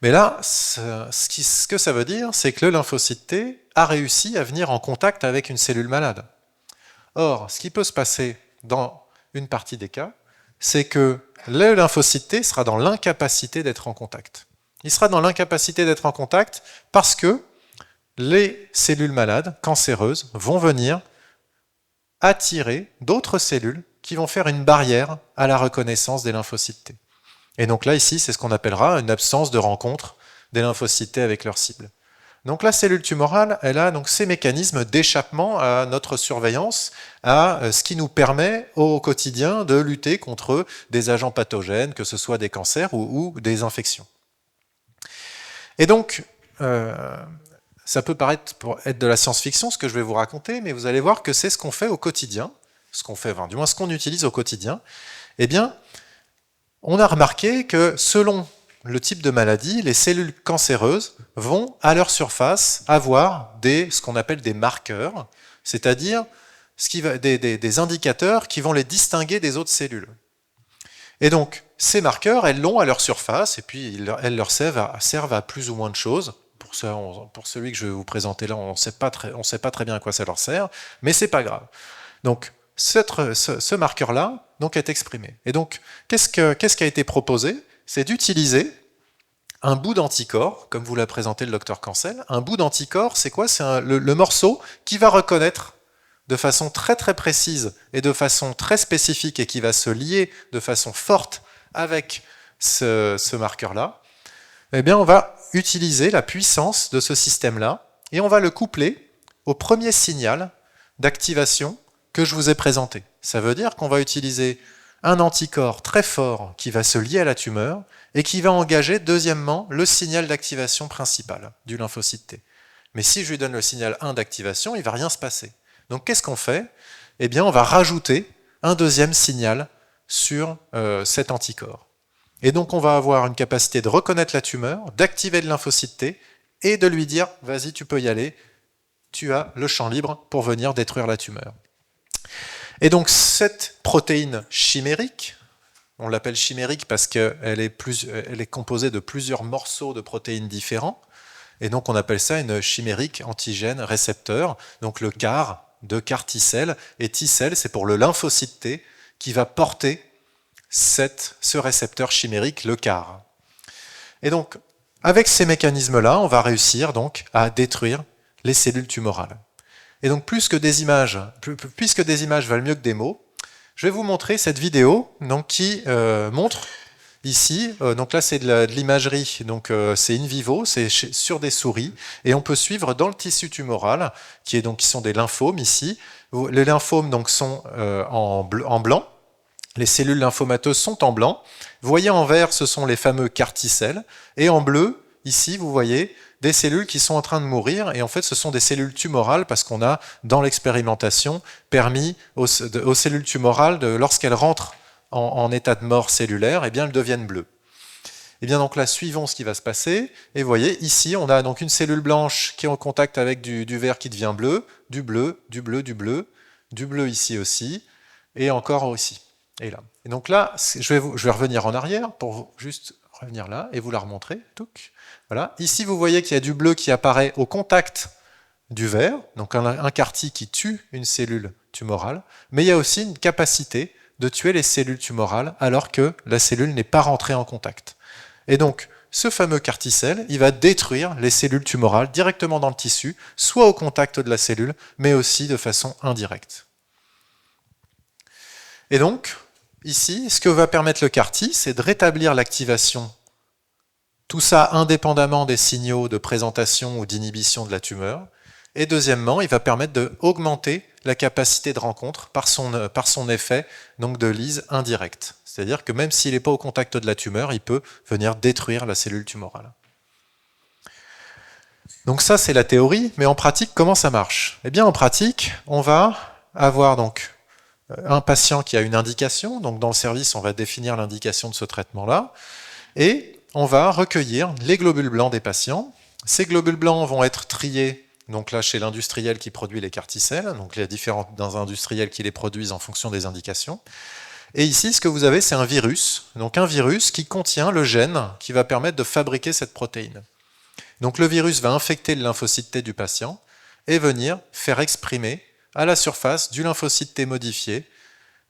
Mais là, ce que ça veut dire, c'est que le lymphocyte T a réussi à venir en contact avec une cellule malade. Or, ce qui peut se passer dans une partie des cas, c'est que le lymphocyte T sera dans l'incapacité d'être en contact. Il sera dans l'incapacité d'être en contact parce que les cellules malades, cancéreuses, vont venir attirer d'autres cellules qui vont faire une barrière à la reconnaissance des lymphocytes T. Et donc là, ici, c'est ce qu'on appellera une absence de rencontre des lymphocytes T avec leur cible. Donc la cellule tumorale, elle a donc ces mécanismes d'échappement à notre surveillance, à ce qui nous permet au quotidien de lutter contre des agents pathogènes, que ce soit des cancers ou des infections. Et donc, ça peut paraître pour être de la science-fiction, ce que je vais vous raconter, mais vous allez voir que c'est ce qu'on fait au quotidien, ce qu'on utilise au quotidien. Eh bien, on a remarqué que selon le type de maladie, les cellules cancéreuses vont, à leur surface, avoir ce qu'on appelle des marqueurs, c'est-à-dire des indicateurs qui vont les distinguer des autres cellules. Et donc, ces marqueurs, elles l'ont à leur surface, et puis elles leur servent à plus ou moins de choses. Pour celui que je vais vous présenter là, on ne sait pas très bien à quoi ça leur sert, mais c'est pas grave. Donc, ce marqueur-là donc, est exprimé. Et donc, qu'est-ce qui a été proposé? C'est d'utiliser un bout d'anticorps, comme vous l'a présenté le docteur Cancel. Un bout d'anticorps, c'est quoi? C'est le morceau qui va reconnaître de façon très très précise et de façon très spécifique et qui va se lier de façon forte avec ce marqueur-là. Eh bien, on va utiliser la puissance de ce système-là et on va le coupler au premier signal d'activation que je vous ai présenté. Ça veut dire qu'on va utiliser un anticorps très fort qui va se lier à la tumeur et qui va engager, deuxièmement, le signal d'activation principal du lymphocyte T. Mais si je lui donne le signal 1 d'activation, il ne va rien se passer. Donc qu'est-ce qu'on fait? Eh bien, on va rajouter un deuxième signal sur cet anticorps. Et donc on va avoir une capacité de reconnaître la tumeur, d'activer le lymphocyte T et de lui dire « vas-y, tu peux y aller, tu as le champ libre pour venir détruire la tumeur ». Et donc cette protéine chimérique, on l'appelle chimérique parce qu'elle est composée de plusieurs morceaux de protéines différents, et donc on appelle ça une chimérique antigène récepteur, donc le CAR de CAR T-cell, et T-cell c'est pour le lymphocyte T qui va porter ce récepteur chimérique, le CAR. Et donc avec ces mécanismes-là, on va réussir donc à détruire les cellules tumorales. Et donc puisque des images valent mieux que des mots, je vais vous montrer cette vidéo donc, qui montre ici, donc là c'est de l'imagerie, donc c'est in vivo, c'est sur des souris, et on peut suivre dans le tissu tumoral, qui sont des lymphomes ici. Les lymphomes donc, sont en blanc, les cellules lymphomateuses sont en blanc. Vous voyez en vert, ce sont les fameux CAR T-cells, et en bleu, ici, vous voyez des cellules qui sont en train de mourir, et en fait ce sont des cellules tumorales parce qu'on a, dans l'expérimentation, permis aux cellules tumorales, lorsqu'elles rentrent en état de mort cellulaire, eh bien elles deviennent bleues. Et bien donc là, suivons ce qui va se passer, et vous voyez, ici, on a donc une cellule blanche qui est en contact avec du vert qui devient bleu, du bleu, du bleu, du bleu, du bleu ici aussi, et encore ici, et là. Et donc là, je vais revenir en arrière pour juste revenir là, et vous la remontrer, touc. Voilà. Ici, vous voyez qu'il y a du bleu qui apparaît au contact du vert, donc un CAR-T qui tue une cellule tumorale, mais il y a aussi une capacité de tuer les cellules tumorales alors que la cellule n'est pas rentrée en contact. Et donc, ce fameux CAR T-cell, il va détruire les cellules tumorales directement dans le tissu, soit au contact de la cellule, mais aussi de façon indirecte. Et donc, ici, ce que va permettre le CAR-T, c'est de rétablir l'activation. Tout ça indépendamment des signaux de présentation ou d'inhibition de la tumeur. Et deuxièmement, il va permettre d'augmenter la capacité de rencontre par son effet donc de lyse indirecte. C'est-à-dire que même s'il n'est pas au contact de la tumeur, il peut venir détruire la cellule tumorale. Donc ça, c'est la théorie, mais en pratique, comment ça marche? Eh bien, en pratique, on va avoir donc un patient qui a une indication, donc dans le service, on va définir l'indication de ce traitement-là, et on va recueillir les globules blancs des patients. Ces globules blancs vont être triés, donc là chez l'industriel qui produit les CAR T-cells, donc il y a différents industriels qui les produisent en fonction des indications. Et ici, ce que vous avez, c'est un virus, donc un virus qui contient le gène qui va permettre de fabriquer cette protéine. Donc le virus va infecter le lymphocyte T du patient et venir faire exprimer à la surface du lymphocyte T modifié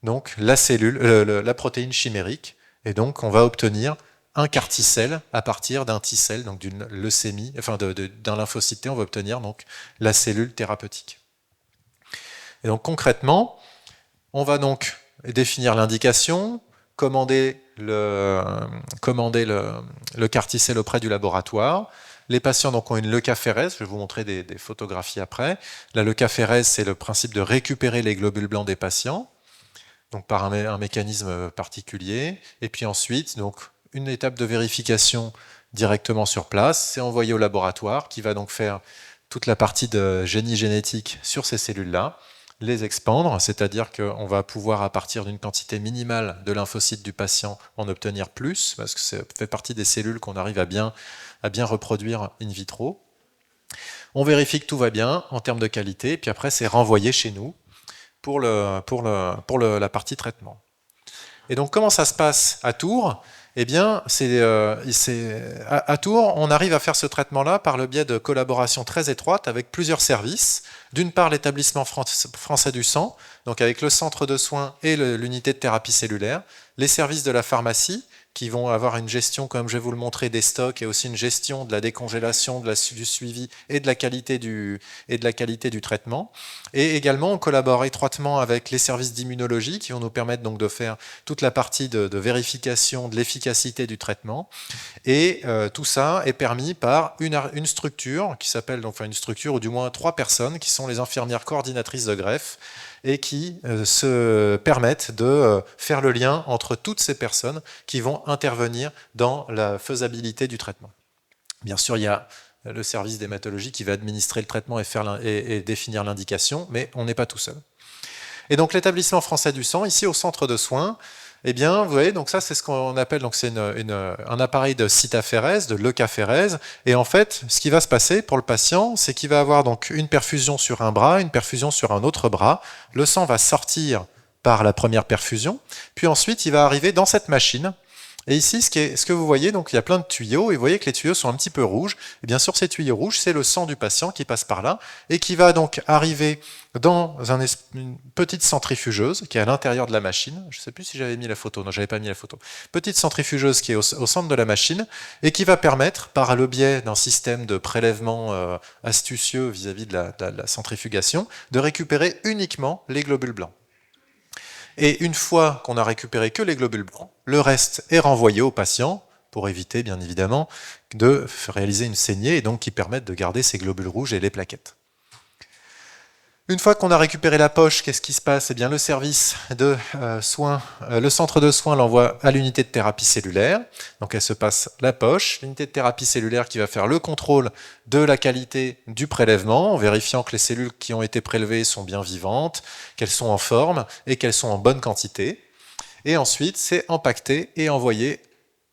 donc la protéine chimérique, et donc on va obtenir un CAR T-cell à partir d'un T-cell, donc d'une leucémie, enfin d'un lymphocyte T, on va obtenir donc la cellule thérapeutique. Et donc concrètement, on va donc définir l'indication, commander le CAR T-cell auprès du laboratoire. Les patients donc, ont une leucaphérèse, je vais vous montrer des photographies après. La leucaphérèse, c'est le principe de récupérer les globules blancs des patients, donc par un mécanisme particulier. Et puis ensuite, donc, une étape de vérification directement sur place, c'est envoyé au laboratoire qui va donc faire toute la partie de génie génétique sur ces cellules-là, les expandre, c'est-à-dire qu'on va pouvoir, à partir d'une quantité minimale de lymphocytes du patient, en obtenir plus, parce que ça fait partie des cellules qu'on arrive à bien reproduire in vitro. On vérifie que tout va bien en termes de qualité, et puis après c'est renvoyé chez nous pour la partie traitement. Et donc comment ça se passe à Tours? Eh bien, à Tours, on arrive à faire ce traitement-là par le biais de collaborations très étroites avec plusieurs services. D'une part, l'établissement français du sang, donc avec le centre de soins et l'unité de thérapie cellulaire, les services de la pharmacie, qui vont avoir une gestion, comme je vais vous le montrer, des stocks et aussi une gestion de la décongélation, du suivi et de la qualité du traitement. Et également, on collabore étroitement avec les services d'immunologie qui vont nous permettre donc de faire toute la partie de vérification de l'efficacité du traitement. Et tout ça est permis par une structure qui s'appelle, donc, enfin une structure, ou du moins 3 personnes qui sont les infirmières coordinatrices de greffe, et qui se permettent de faire le lien entre toutes ces personnes qui vont intervenir dans la faisabilité du traitement. Bien sûr, il y a le service d'hématologie qui va administrer le traitement et définir l'indication, mais on n'est pas tout seul. Et donc l'établissement français du sang, ici au centre de soins, eh bien, vous voyez, donc ça c'est ce qu'on appelle, donc c'est un appareil de cytaphérèse, de leucaphérèse, et en fait, ce qui va se passer pour le patient, c'est qu'il va avoir donc une perfusion sur un bras, une perfusion sur un autre bras, le sang va sortir par la première perfusion, puis ensuite il va arriver dans cette machine. Et ici, ce que vous voyez, donc il y a plein de tuyaux, et vous voyez que les tuyaux sont un petit peu rouges. Et bien sûr, ces tuyaux rouges, c'est le sang du patient qui passe par là, et qui va donc arriver dans une petite centrifugeuse qui est à l'intérieur de la machine. Je ne sais plus si j'avais mis la photo, non, j'avais pas mis la photo. Petite centrifugeuse qui est au centre de la machine, et qui va permettre, par le biais d'un système de prélèvement astucieux vis-à-vis de la centrifugation, de récupérer uniquement les globules blancs. Et une fois qu'on a récupéré que les globules blancs, le reste est renvoyé au patient pour éviter, bien évidemment, de réaliser une saignée et donc qui permettent de garder ces globules rouges et les plaquettes. Une fois qu'on a récupéré la poche, qu'est-ce qui se passe? Eh bien, le service de soins, le centre de soins l'envoie à l'unité de thérapie cellulaire. Donc, elle se passe la poche, l'unité de thérapie cellulaire qui va faire le contrôle de la qualité du prélèvement, en vérifiant que les cellules qui ont été prélevées sont bien vivantes, qu'elles sont en forme et qu'elles sont en bonne quantité. Et ensuite, c'est empaqueté et envoyé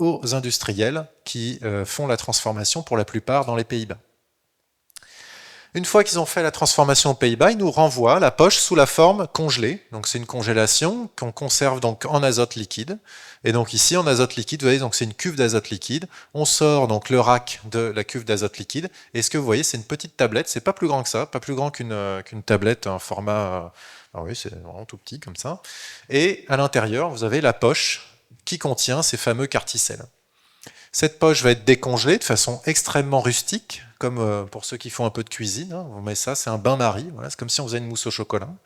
aux industriels qui font la transformation pour la plupart dans les Pays-Bas. Une fois qu'ils ont fait la transformation aux Pays-Bas, ils nous renvoient la poche sous la forme congelée. Donc c'est une congélation qu'on conserve donc en azote liquide. Et donc ici en azote liquide, vous voyez, donc c'est une cuve d'azote liquide. On sort donc le rack de la cuve d'azote liquide. Et ce que vous voyez, c'est une petite tablette. C'est pas plus grand que ça, pas plus grand qu'une tablette, un format. Ah oui, c'est vraiment tout petit comme ça. Et à l'intérieur, vous avez la poche qui contient ces fameux carticelles. Cette poche va être décongelée de façon extrêmement rustique, comme pour ceux qui font un peu de cuisine. Hein. On met ça, c'est un bain-marie. Voilà, c'est comme si on faisait une mousse au chocolat. On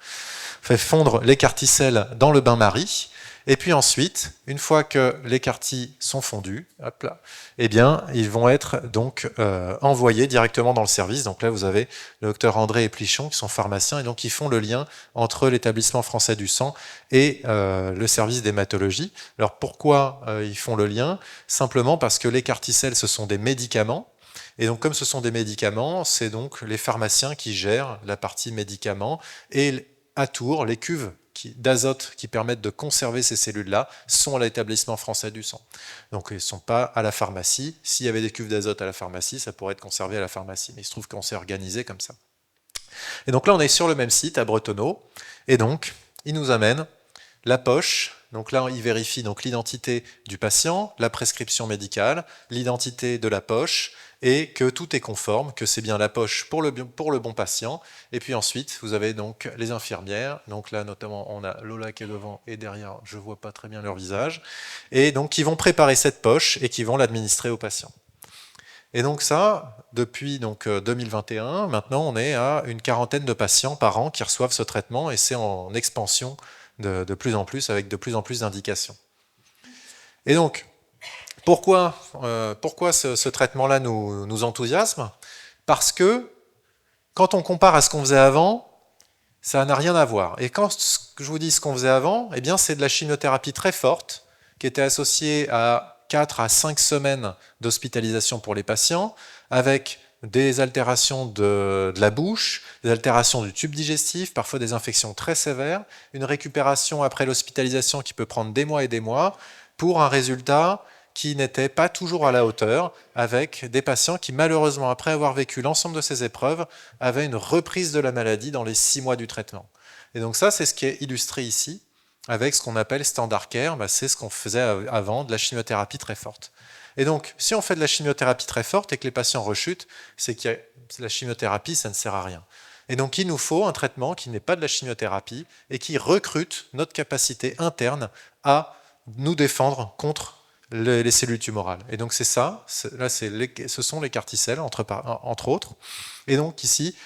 fait fondre les carticelles dans le bain-marie. Et puis ensuite, une fois que les cartis sont fondus, hop là, eh bien, ils vont être donc envoyés directement dans le service. Donc là, vous avez le docteur André et Plichon qui sont pharmaciens et donc ils font le lien entre l'établissement français du sang et le service d'hématologie. Alors pourquoi ils font le lien? Simplement parce que les carticelles, ce sont des médicaments. Et donc comme ce sont des médicaments, c'est donc les pharmaciens qui gèrent la partie médicaments et à Tours, les cuves d'azote qui permettent de conserver ces cellules-là sont à l'établissement français du sang. Donc ils ne sont pas à la pharmacie. S'il y avait des cuves d'azote à la pharmacie, ça pourrait être conservé à la pharmacie. Mais il se trouve qu'on s'est organisé comme ça. Et donc là, on est sur le même site à Bretonneau. Et donc, il nous amène la poche. Donc là, il vérifie donc l'identité du patient, la prescription médicale, l'identité de la poche, et que tout est conforme, que c'est bien la poche pour le bon patient. Et puis ensuite, vous avez donc les infirmières. Donc là, notamment, on a Lola qui est devant et derrière, je ne vois pas très bien leur visage. Et donc, qui vont préparer cette poche et qui vont l'administrer au patient. Et donc ça, depuis donc 2021, maintenant, on est à une quarantaine de patients par an qui reçoivent ce traitement et c'est en expansion de plus en plus, avec de plus en plus d'indications. Et donc, pourquoi ce traitement-là nous enthousiasme? Parce que quand on compare à ce qu'on faisait avant, ça n'a rien à voir. Et quand je vous dis ce qu'on faisait avant, eh bien c'est de la chimiothérapie très forte qui était associée à 4 à 5 semaines d'hospitalisation pour les patients, avec des altérations de la bouche, des altérations du tube digestif, parfois des infections très sévères, une récupération après l'hospitalisation qui peut prendre des mois et des mois, pour un résultat qui n'était pas toujours à la hauteur, avec des patients qui, malheureusement, après avoir vécu l'ensemble de ces épreuves, avaient une reprise de la maladie dans les 6 mois du traitement. Et donc ça, c'est ce qui est illustré ici, avec ce qu'on appelle standard care, c'est ce qu'on faisait avant, de la chimiothérapie très forte. Et donc, si on fait de la chimiothérapie très forte et que les patients rechutent, c'est que la chimiothérapie, ça ne sert à rien. Et donc, il nous faut un traitement qui n'est pas de la chimiothérapie et qui recrute notre capacité interne à nous défendre contre les cellules tumorales. Et donc c'est ça, là ce sont les carticelles, entre autres. Et donc ici,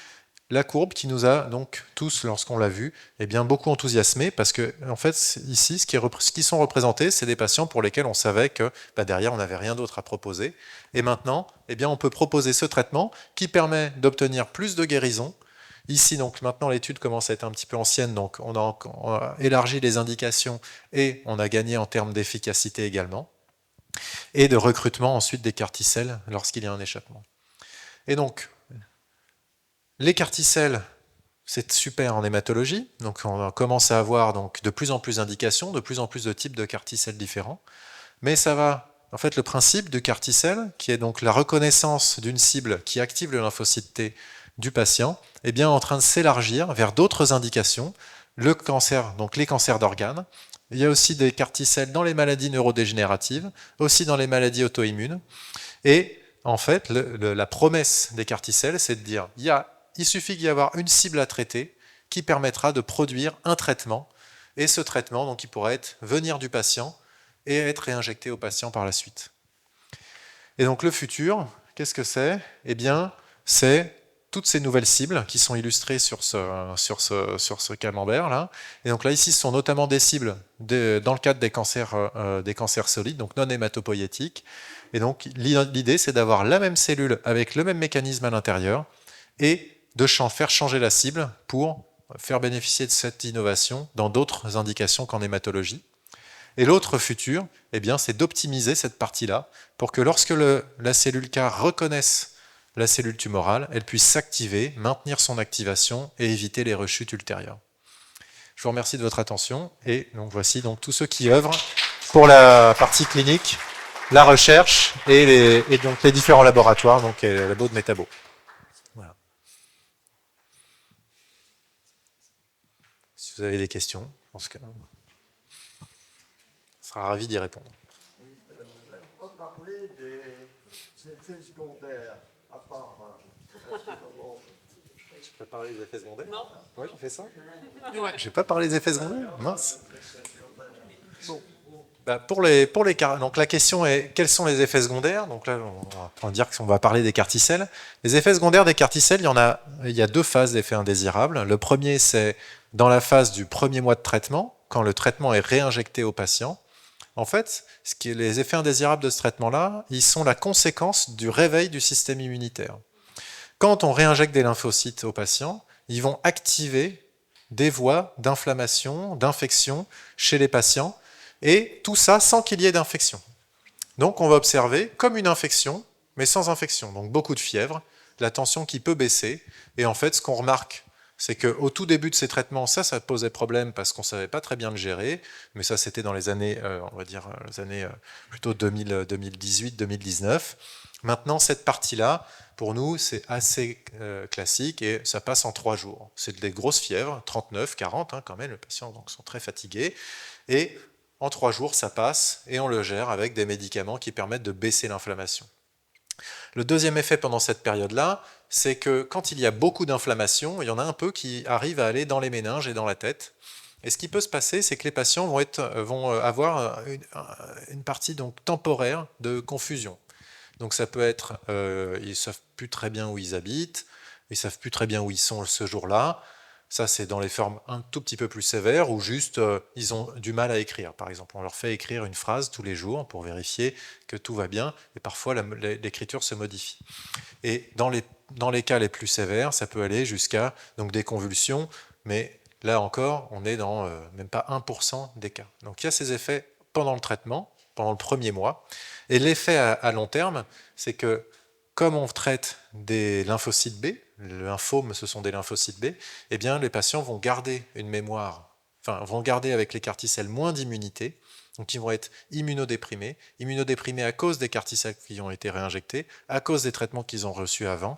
la courbe qui nous a donc tous, lorsqu'on l'a vu, eh bien, beaucoup enthousiasmés, parce que en fait, ici, ce qui sont représentés, c'est des patients pour lesquels on savait que derrière, on n'avait rien d'autre à proposer. Et maintenant, eh bien, on peut proposer ce traitement qui permet d'obtenir plus de guérison. Ici, donc maintenant, l'étude commence à être un petit peu ancienne, donc on a élargi les indications et on a gagné en termes d'efficacité également, et de recrutement ensuite des carticelles lorsqu'il y a un échappement. Et donc, les carticelles, c'est super en hématologie, donc on commence à avoir donc, de plus en plus d'indications, de plus en plus de types de carticelles différents, mais ça va, en fait, le principe du carticelle, qui est donc la reconnaissance d'une cible qui active le lymphocyte T du patient, est bien en train de s'élargir vers d'autres indications, le cancer, donc les cancers d'organes. Il y a aussi des carticelles dans les maladies neurodégénératives, aussi dans les maladies auto-immunes. Et en fait, la promesse des carticelles, c'est de dire il suffit d'y avoir une cible à traiter qui permettra de produire un traitement. Et ce traitement, donc, il pourrait venir du patient et être réinjecté au patient par la suite. Et donc le futur, qu'est-ce que c'est? Eh bien, c'est toutes ces nouvelles cibles qui sont illustrées sur ce camembert-là. Et donc là, ici, ce sont notamment des cibles dans le cadre des cancers solides, donc non hématopoïétiques. Et donc l'idée, c'est d'avoir la même cellule avec le même mécanisme à l'intérieur et de faire changer la cible pour faire bénéficier de cette innovation dans d'autres indications qu'en hématologie. Et l'autre futur, eh bien, c'est d'optimiser cette partie-là pour que lorsque la cellule CAR reconnaisse la cellule tumorale, elle puisse s'activer, maintenir son activation et éviter les rechutes ultérieures. Je vous remercie de votre attention et donc voici donc tous ceux qui œuvrent pour la partie clinique, la recherche et donc les différents laboratoires, donc le labo de métabo. Voilà. Si vous avez des questions, en ce cas, on sera ravi d'y répondre. On peut parler des effets secondaires à part. Je peux parler des effets secondaires? Non. Oui, on fait ça? Ouais. Je n'ai pas parlé des effets secondaires? Mince. Bon. Bah donc la question est quels sont les effets secondaires? Donc là, on va dire qu'on va parler des carticelles. Les effets secondaires des carticelles, il y a deux phases d'effets indésirables. Le premier, c'est dans la phase du premier mois de traitement, quand le traitement est réinjecté au patient. En fait, les effets indésirables de ce traitement-là, ils sont la conséquence du réveil du système immunitaire. Quand on réinjecte des lymphocytes aux patients, ils vont activer des voies d'inflammation, d'infection chez les patients, et tout ça sans qu'il y ait d'infection. Donc on va observer comme une infection, mais sans infection. Donc beaucoup de fièvre, la tension qui peut baisser, et en fait ce qu'on remarque, c'est qu'au tout début de ces traitements, ça posait problème parce qu'on ne savait pas très bien le gérer, mais ça c'était dans les années, on va dire, les années plutôt 2018-2019. Maintenant, cette partie-là, pour nous, c'est assez classique et ça passe en 3 jours. C'est des grosses fièvres, 39, 40 quand même, les patients donc, sont très fatigués, et en 3 jours, ça passe et on le gère avec des médicaments qui permettent de baisser l'inflammation. Le deuxième effet pendant cette période-là, c'est que quand il y a beaucoup d'inflammation, il y en a un peu qui arrivent à aller dans les méninges et dans la tête. Et ce qui peut se passer, c'est que les patients vont avoir une partie donc, temporaire de confusion. Donc ça peut être, ils ne savent plus très bien où ils habitent, ils ne savent plus très bien où ils sont ce jour-là. Ça, c'est dans les formes un tout petit peu plus sévères, ou juste ils ont du mal à écrire. Par exemple, on leur fait écrire une phrase tous les jours pour vérifier que tout va bien, et parfois l'écriture se modifie. Et dans les cas les plus sévères, ça peut aller jusqu'à donc, des convulsions, mais là encore, on est dans même pas 1% des cas. Donc il y a ces effets pendant le traitement, pendant le premier mois. Et l'effet à long terme, c'est que comme on traite des lymphocytes B, le lymphome ce sont des lymphocytes B, eh bien les patients vont garder une mémoire, enfin vont garder avec les carticelles moins d'immunité, donc ils vont être immunodéprimés à cause des carticelles qui ont été réinjectés, à cause des traitements qu'ils ont reçus avant,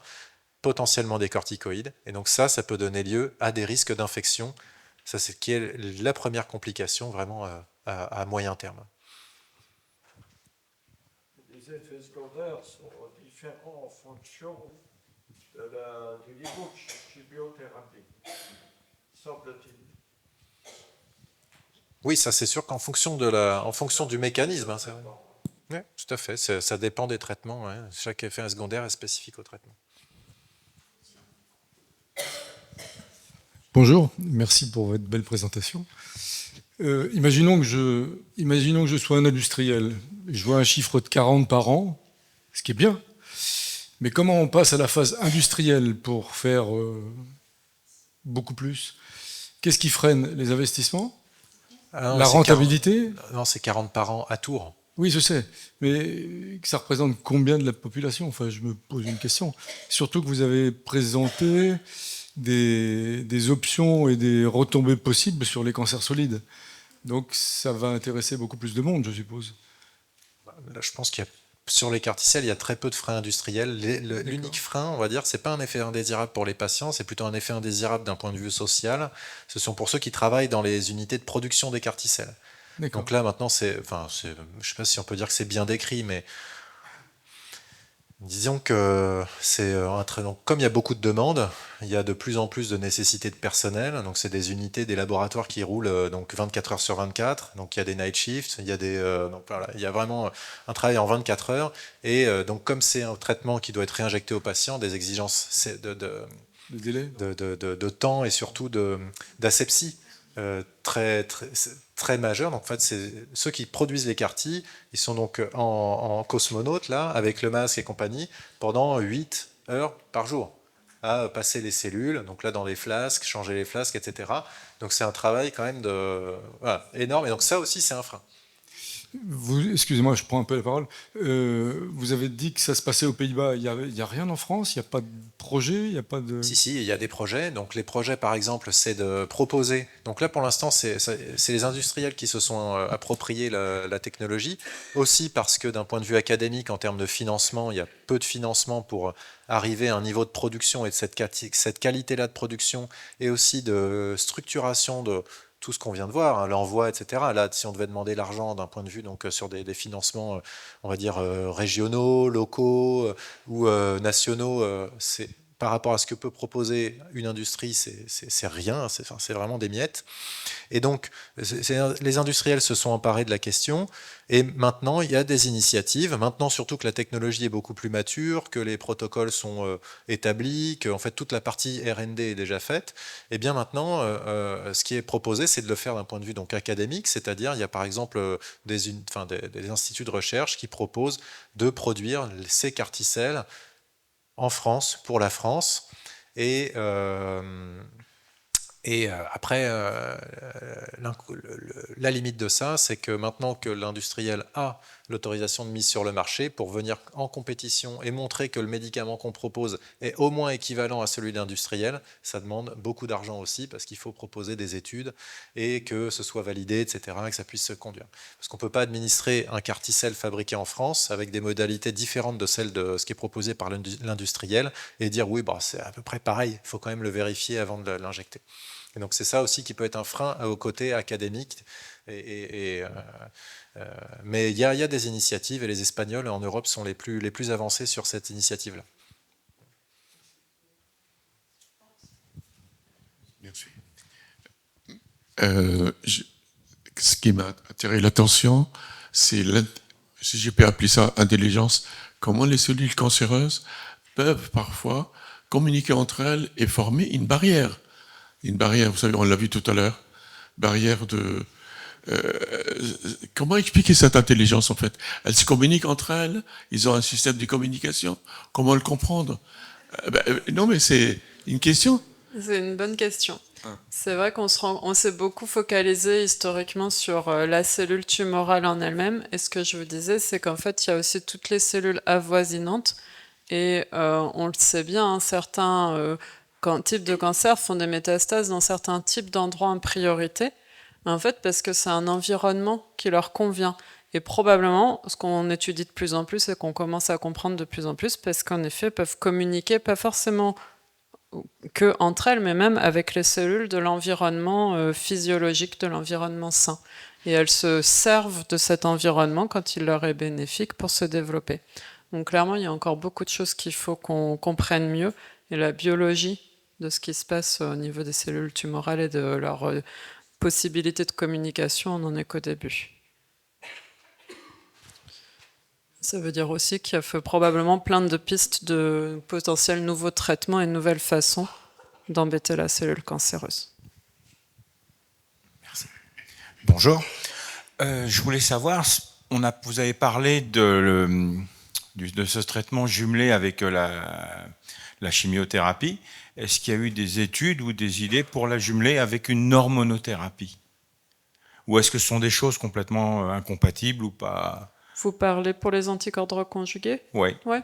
potentiellement des corticoïdes, et donc ça peut donner lieu à des risques d'infection. Ça, c'est qui est la première complication vraiment à moyen terme. Les effets secondaires sont différents en fonction du niveau de chimiothérapie, semble-t-il. Oui, ça c'est sûr qu'en fonction du mécanisme, c'est vrai. Oui, tout à fait, ça dépend des traitements. Ouais. Chaque effet secondaire est spécifique au traitement. Bonjour, merci pour votre belle présentation. Imaginons que je sois un industriel. Je vois un chiffre de 40 par an, ce qui est bien. Mais comment on passe à la phase industrielle pour faire beaucoup plus? Qu'est-ce qui freine? Les investissements? La rentabilité? Non, c'est 40 par an à Tours. Oui, je sais, mais ça représente combien de la population? Enfin, je me pose une question. Surtout que vous avez présenté des options et des retombées possibles sur les cancers solides. Donc ça va intéresser beaucoup plus de monde, je suppose. Là, je pense qu'il y a, sur les carticelles, il y a très peu de freins industriels. L'unique frein, on va dire, c'est pas un effet indésirable pour les patients, c'est plutôt un effet indésirable d'un point de vue social. Ce sont pour ceux qui travaillent dans les unités de production des carticelles. Donc là, maintenant, je ne sais pas si on peut dire que c'est bien décrit, mais disons que donc, comme il y a beaucoup de demandes, il y a de plus en plus de nécessité de personnel. Donc c'est des unités, des laboratoires qui roulent donc 24 heures sur 24. Donc il y a des night shifts, il y a donc voilà, il y a vraiment un travail en 24 heures. Et donc comme c'est un traitement qui doit être réinjecté aux patients, des exigences de temps et surtout d'asepsie très majeures. Donc en fait, ceux qui produisent les cartis, ils sont donc en cosmonaute là, avec le masque et compagnie, pendant 8 heures par jour, à passer les cellules, donc là dans les flasques, changer les flasques, etc. Donc c'est un travail quand même énorme, et donc ça aussi c'est un frein. Excusez-moi, je prends un peu la parole. Vous avez dit que ça se passait aux Pays-Bas. Il n'y a rien en France? Il n'y a pas de projet? Il n'y a pas de... Si, il y a des projets. Donc les projets, par exemple, c'est de proposer. Donc là, pour l'instant, c'est les industriels qui se sont appropriés la technologie. Aussi parce que d'un point de vue académique, en termes de financement, il y a peu de financement pour arriver à un niveau de production et de cette qualité-là de production, et aussi de structuration de tout ce qu'on vient de voir, hein, l'envoi, etc. Là, si on devait demander l'argent d'un point de vue donc sur des financements, on va dire régionaux, locaux ou nationaux, c'est par rapport à ce que peut proposer une industrie, c'est rien, c'est vraiment des miettes. Et donc, les industriels se sont emparés de la question, et maintenant, il y a des initiatives. Maintenant, surtout que la technologie est beaucoup plus mature, que les protocoles sont établis, que en fait, toute la partie R&D est déjà faite. Et bien maintenant, ce qui est proposé, c'est de le faire d'un point de vue donc académique, c'est-à-dire, il y a par exemple des instituts de recherche qui proposent de produire ces carticelles en France, pour la France, et après, la limite de ça, c'est que maintenant que l'industriel a l'autorisation de mise sur le marché, pour venir en compétition et montrer que le médicament qu'on propose est au moins équivalent à celui de l'industriel, ça demande beaucoup d'argent aussi, parce qu'il faut proposer des études et que ce soit validé, etc., et que ça puisse se conduire. Parce qu'on ne peut pas administrer un carticelle fabriqué en France avec des modalités différentes de celles de ce qui est proposé par l'industriel et dire oui, c'est à peu près pareil, il faut quand même le vérifier avant de l'injecter. Et donc c'est ça aussi qui peut être un frein au côté académique. Mais il y a des initiatives, et les Espagnols en Europe sont les plus avancés sur cette initiative-là. Merci. Ce qui m'a attiré l'attention, c'est, si je peux appeler ça intelligence, comment les cellules cancéreuses peuvent parfois communiquer entre elles et former une barrière. Une barrière, vous savez, on l'a vu tout à l'heure, barrière de... comment expliquer cette intelligence en fait? Elles se communiquent entre elles, ils ont un système de communication, comment le comprendre? Non mais c'est une question. C'est une bonne question. C'est vrai qu'on s'est beaucoup focalisé historiquement sur la cellule tumorale en elle-même, et ce que je vous disais, c'est qu'en fait, il y a aussi toutes les cellules avoisinantes, et on le sait bien, hein, certains types de cancers font des métastases dans certains types d'endroits en priorité, en fait, parce que c'est un environnement qui leur convient. Et probablement, ce qu'on étudie de plus en plus et qu'on commence à comprendre de plus en plus, parce qu'en effet, elles peuvent communiquer, pas forcément que entre elles, mais même avec les cellules de l'environnement physiologique, de l'environnement sain. Et elles se servent de cet environnement quand il leur est bénéfique pour se développer. Donc clairement, il y a encore beaucoup de choses qu'il faut qu'on comprenne mieux, et la biologie de ce qui se passe au niveau des cellules tumorales et de leur possibilité de communication, on n'en est qu'au début. Ça veut dire aussi qu'il y a probablement plein de pistes de potentiels nouveaux traitements et de nouvelles façons d'embêter la cellule cancéreuse. Merci. Bonjour. Je voulais savoir, vous avez parlé de ce traitement jumelé avec la chimiothérapie. Est-ce qu'il y a eu des études ou des idées pour la jumeler avec une hormonothérapie? Ou est-ce que ce sont des choses complètement incompatibles ou pas? Vous parlez pour les anticorps drogue conjugués? Oui. Ouais.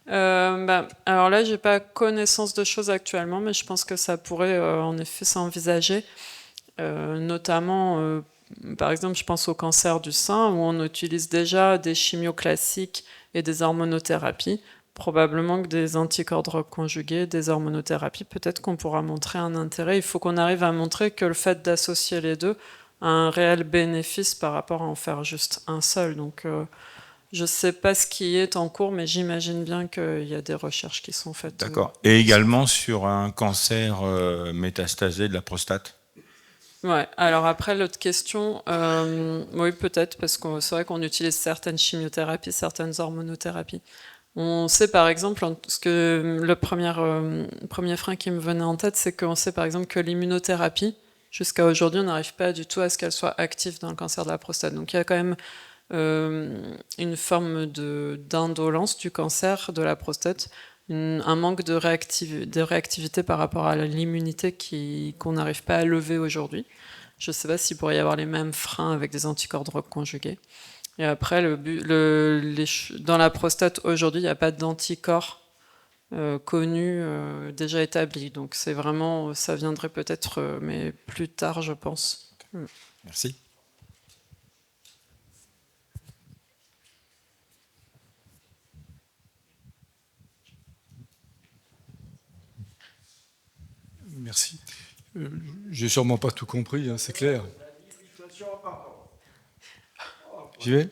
Alors là, j'ai pas connaissance de choses actuellement, mais je pense que ça pourrait en effet s'envisager. Notamment, par exemple, je pense au cancer du sein, où on utilise déjà des chimios classiques et des hormonothérapies. Probablement que des anticorps drogue conjugués, des hormonothérapies, peut-être qu'on pourra montrer un intérêt. Il faut qu'on arrive à montrer que le fait d'associer les deux a un réel bénéfice par rapport à en faire juste un seul. Donc, je ne sais pas ce qui est en cours, mais j'imagine bien qu'il y a des recherches qui sont faites. D'accord. Et également sur un cancer métastasé de la prostate? Ouais, alors après, l'autre question, oui, peut-être, parce que c'est vrai qu'on utilise certaines chimiothérapies, certaines hormonothérapies. On sait par exemple, parce que le premier frein qui me venait en tête, c'est qu'on sait par exemple que l'immunothérapie, jusqu'à aujourd'hui, on n'arrive pas du tout à ce qu'elle soit active dans le cancer de la prostate. Donc il y a quand même une forme d'indolence du cancer de la prostate, un manque de réactivité par rapport à l'immunité qu'on n'arrive pas à lever aujourd'hui. Je ne sais pas s'il pourrait y avoir les mêmes freins avec des anticorps drogue conjugués. Et après, dans la prostate, aujourd'hui, il n'y a pas d'anticorps connus, déjà établis. Donc c'est vraiment, ça viendrait peut-être, mais plus tard, je pense. Merci. Merci. J'ai sûrement pas tout compris, hein, c'est clair. J'y vais.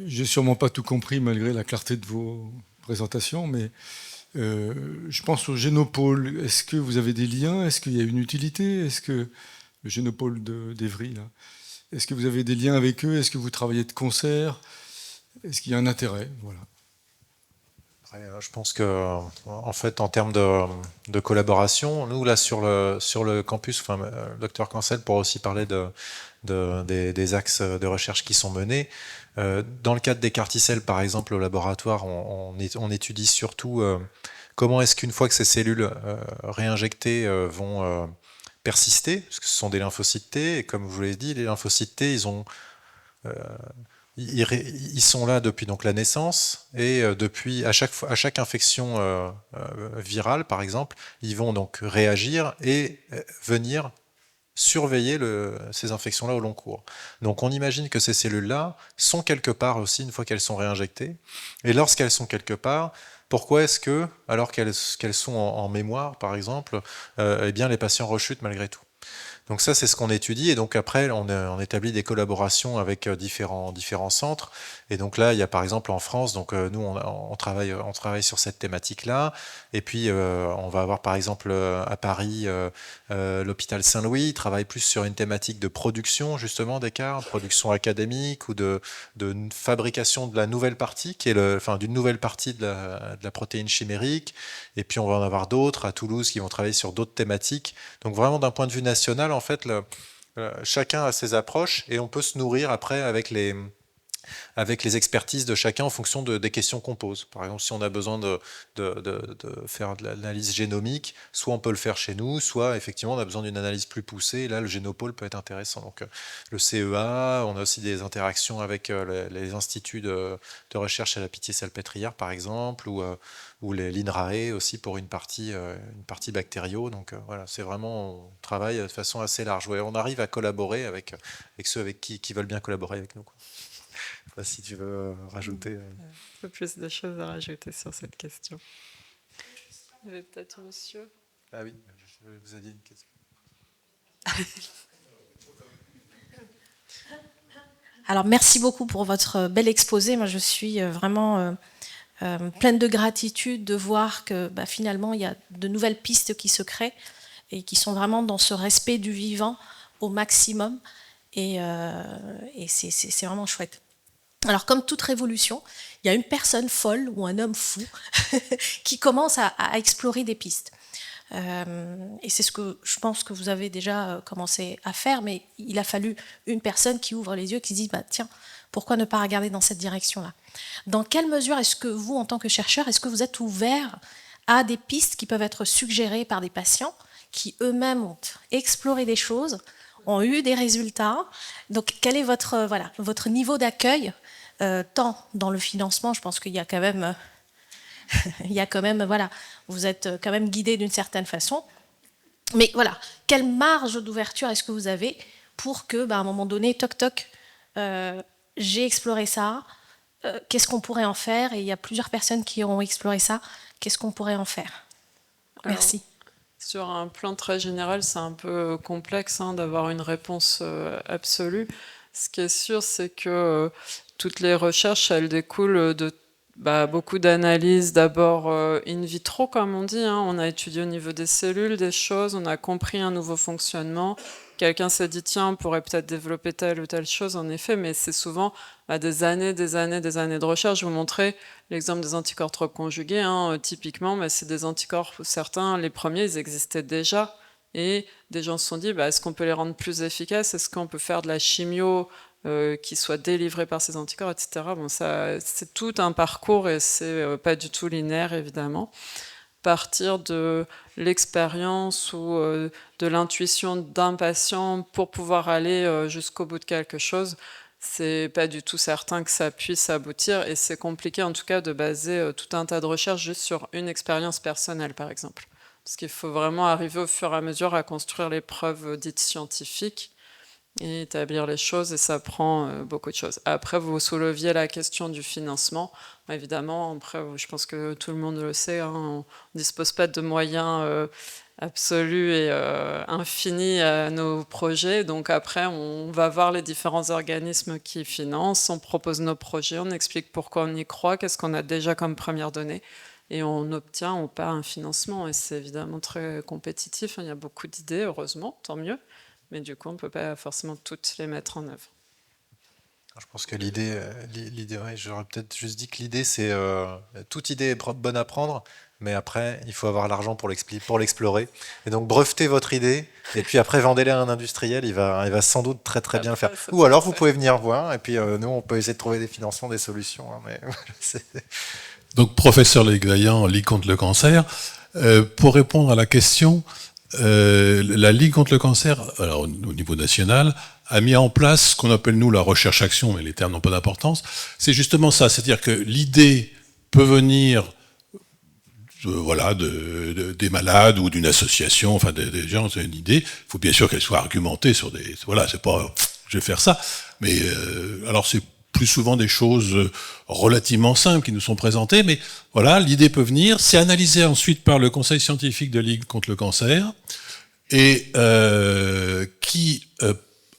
J'ai sûrement pas tout compris malgré la clarté de vos présentations, mais je pense au Génopôle. Est-ce que vous avez des liens? Est-ce qu'il y a une utilité? Est-ce que le Génopôle d'Evry, là, est-ce que vous avez des liens avec eux? Est-ce que vous travaillez de concert? Est-ce qu'il y a un intérêt? Voilà. Je pense que, en fait, en termes de collaboration, nous là sur le campus, enfin, le docteur Cancel pourra aussi parler des axes de recherche qui sont menés. Dans le cadre des carticelles, par exemple, au laboratoire, on étudie surtout comment est-ce qu'une fois que ces cellules réinjectées vont persister, parce que ce sont des lymphocytes T, et comme je vous l'ai dit, les lymphocytes T, ils sont là depuis donc la naissance, et depuis à chaque infection virale, par exemple, ils vont donc réagir et venir surveiller ces infections-là au long cours. Donc on imagine que ces cellules-là sont quelque part aussi une fois qu'elles sont réinjectées. Et lorsqu'elles sont quelque part, pourquoi est-ce que, alors qu'elles sont en mémoire, par exemple, eh bien les patients rechutent malgré tout? Donc ça, c'est ce qu'on étudie. Et donc après, on établit des collaborations avec différents centres. Et donc là, il y a par exemple en France, donc nous, on travaille sur cette thématique-là. Et puis, on va avoir par exemple à Paris, l'hôpital Saint-Louis, il travaille plus sur une thématique de production, justement, d'écart, production académique ou de fabrication de la nouvelle partie, qui est d'une nouvelle partie de la protéine chimérique. Et puis, on va en avoir d'autres à Toulouse qui vont travailler sur d'autres thématiques. Donc vraiment, d'un point de vue national, en fait, chacun a ses approches et on peut se nourrir après avec les expertises de chacun en fonction des questions qu'on pose. Par exemple, si on a besoin de faire de l'analyse génomique, soit on peut le faire chez nous, soit effectivement on a besoin d'une analyse plus poussée, et là le Génopôle peut être intéressant. Donc le CEA, on a aussi des interactions avec les instituts de recherche à la Pitié-Salpêtrière par exemple, ou l'INRAE aussi pour une partie bactériaux. Donc voilà, c'est vraiment, on travaille de façon assez large. Ouais, on arrive à collaborer avec ceux avec qui veulent bien collaborer avec nous, quoi. Je sais pas si tu veux rajouter. Un peu plus de choses à rajouter sur cette question. Il y avait peut-être monsieur. Ah oui, je vous ai dit une question. Alors merci beaucoup pour votre bel exposé. Moi je suis vraiment pleine de gratitude de voir que finalement il y a de nouvelles pistes qui se créent et qui sont vraiment dans ce respect du vivant au maximum. Et c'est vraiment chouette. Alors, comme toute révolution, il y a une personne folle ou un homme fou qui commence à explorer des pistes. Et c'est ce que je pense que vous avez déjà commencé à faire, mais il a fallu une personne qui ouvre les yeux, qui se dit tiens, pourquoi ne pas regarder dans cette direction-là? Dans quelle mesure est-ce que vous, en tant que chercheur, est-ce que vous êtes ouvert à des pistes qui peuvent être suggérées par des patients qui eux-mêmes ont exploré des choses, ont eu des résultats? Donc, quel est votre niveau d'accueil tant dans le financement, je pense qu'il y a quand même, voilà, vous êtes quand même guidé d'une certaine façon. Mais voilà, quelle marge d'ouverture est-ce que vous avez pour que, à un moment donné, toc toc, j'ai exploré ça, qu'est-ce qu'on pourrait en faire? Et il y a plusieurs personnes qui ont exploré ça, qu'est-ce qu'on pourrait en faire? Merci. Alors, sur un plan très général, c'est un peu complexe d'avoir une réponse absolue. Ce qui est sûr, c'est que toutes les recherches, elles découlent de beaucoup d'analyses, d'abord in vitro, comme on dit. On a étudié au niveau des cellules des choses, on a compris un nouveau fonctionnement. Quelqu'un s'est dit, tiens, on pourrait peut-être développer telle ou telle chose, en effet, mais c'est souvent des années de recherche. Je vous montrais l'exemple des anticorps trop conjugués. Typiquement, c'est des anticorps, certains, les premiers, ils existaient déjà. Et des gens se sont dit, est-ce qu'on peut les rendre plus efficaces? Est-ce qu'on peut faire de la chimio qui soit délivrée par ces anticorps, etc. Bon, ça, c'est tout un parcours et c'est pas du tout linéaire, évidemment. Partir de l'expérience ou de l'intuition d'un patient pour pouvoir aller jusqu'au bout de quelque chose, c'est pas du tout certain que ça puisse aboutir et c'est compliqué en tout cas de baser tout un tas de recherches juste sur une expérience personnelle, par exemple. Parce qu'il faut vraiment arriver au fur et à mesure à construire les preuves dites scientifiques et établir les choses, et ça prend beaucoup de choses. Après, vous souleviez la question du financement. Évidemment, après, je pense que tout le monde le sait, on ne dispose pas de moyens absolus et infinis à nos projets. Donc après, on va voir les différents organismes qui financent, on propose nos projets, on explique pourquoi on y croit, qu'est-ce qu'on a déjà comme première donnée, et on obtient ou pas un financement. Et c'est évidemment très compétitif, il y a beaucoup d'idées, heureusement, tant mieux. Mais du coup, on ne peut pas forcément toutes les mettre en œuvre. Je pense que l'idée, ouais, j'aurais peut-être juste dit que l'idée, c'est toute idée est bonne à prendre, mais après, il faut avoir l'argent pour l'explorer. Et donc, brevetez votre idée, et puis après, vendez-la à un industriel, il va sans doute très très bien le faire. Ou alors, vous pouvez venir voir, et puis nous, on peut essayer de trouver des financements, des solutions. Mais donc, professeur Légaillan, Ligue contre le cancer, pour répondre à la question, la Ligue contre le cancer, alors, au niveau national, a mis en place ce qu'on appelle nous la recherche-action, mais les termes n'ont pas d'importance. C'est justement ça, c'est-à-dire que l'idée peut venir des malades ou d'une association, enfin des gens, c'est une idée. Il faut bien sûr qu'elle soit argumentée sur des... Voilà, c'est pas je vais faire ça, mais alors c'est plus souvent des choses relativement simples qui nous sont présentées, mais voilà, l'idée peut venir, c'est analysé ensuite par le Conseil scientifique de Ligue contre le cancer, et qui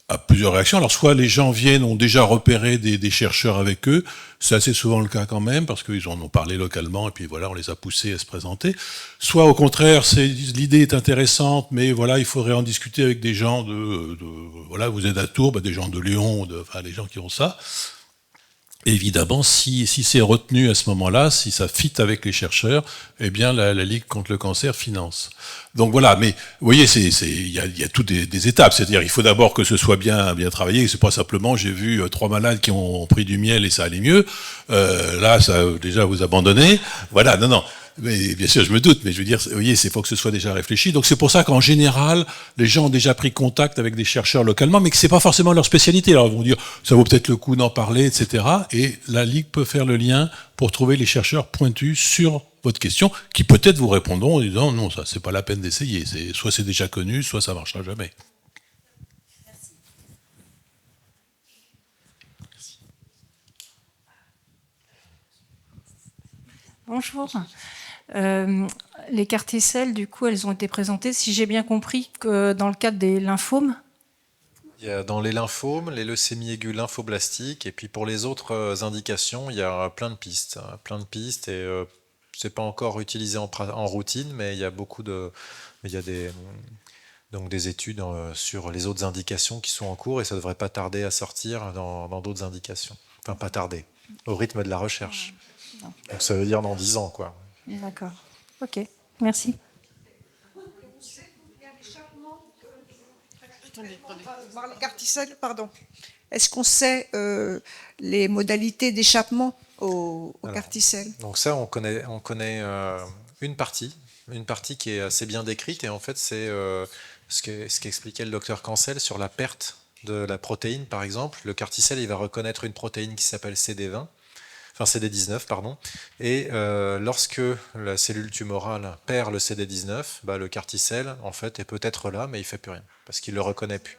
a plusieurs réactions. Alors soit les gens ont déjà repéré des chercheurs avec eux, c'est assez souvent le cas quand même, parce qu'ils en ont parlé localement, et puis voilà, on les a poussés à se présenter. Soit au contraire, l'idée est intéressante, mais voilà, il faudrait en discuter avec des gens voilà, vous êtes à Tours, des gens de Lyon, enfin des gens qui ont ça. Évidemment, si c'est retenu à ce moment-là, si ça fit avec les chercheurs, eh bien la Ligue contre le cancer finance. Donc voilà, mais vous voyez, il y a toutes des étapes. C'est-à-dire, il faut d'abord que ce soit bien travaillé. C'est pas simplement, j'ai vu 3 malades qui ont pris du miel et ça allait mieux. Là, ça déjà vous abandonnez. Voilà, non. Mais bien sûr, je me doute, mais je veux dire, vous voyez, il faut que ce soit déjà réfléchi. Donc c'est pour ça qu'en général, les gens ont déjà pris contact avec des chercheurs localement, mais que c'est pas forcément leur spécialité. Alors ils vont dire, ça vaut peut-être le coup d'en parler, etc. Et la Ligue peut faire le lien pour trouver les chercheurs pointus sur votre question, qui peut-être vous répondront en disant, non, ça, c'est pas la peine d'essayer. Soit c'est déjà connu, soit ça marchera jamais. Bonjour. Les CAR T-cells, du coup, elles ont été présentées, si j'ai bien compris, que dans le cadre des lymphomes. Il y a dans les lymphomes, les leucémies aiguës lymphoblastiques, et puis pour les autres indications, il y a plein de pistes, et c'est pas encore utilisé en routine, mais il y a des études sur les autres indications qui sont en cours, et ça devrait pas tarder à sortir dans d'autres indications. Enfin, pas tarder, au rythme de la recherche. Donc ça veut dire dans 10 ans, quoi. D'accord. Ok, merci. Les CAR T-cells, pardon. Est-ce qu'on sait les modalités d'échappement aux CAR T-cells? Donc ça, on connaît une partie qui est assez bien décrite, et en fait c'est ce qu'expliquait le docteur Cancel sur la perte de la protéine, par exemple. Le CAR-T-cell, il va reconnaître une protéine qui s'appelle CD20, enfin CD19, pardon. Et lorsque la cellule tumorale perd le CD19, bah, le CAR-T-cell, en fait, est peut-être là, mais il ne fait plus rien, parce qu'il ne le reconnaît plus.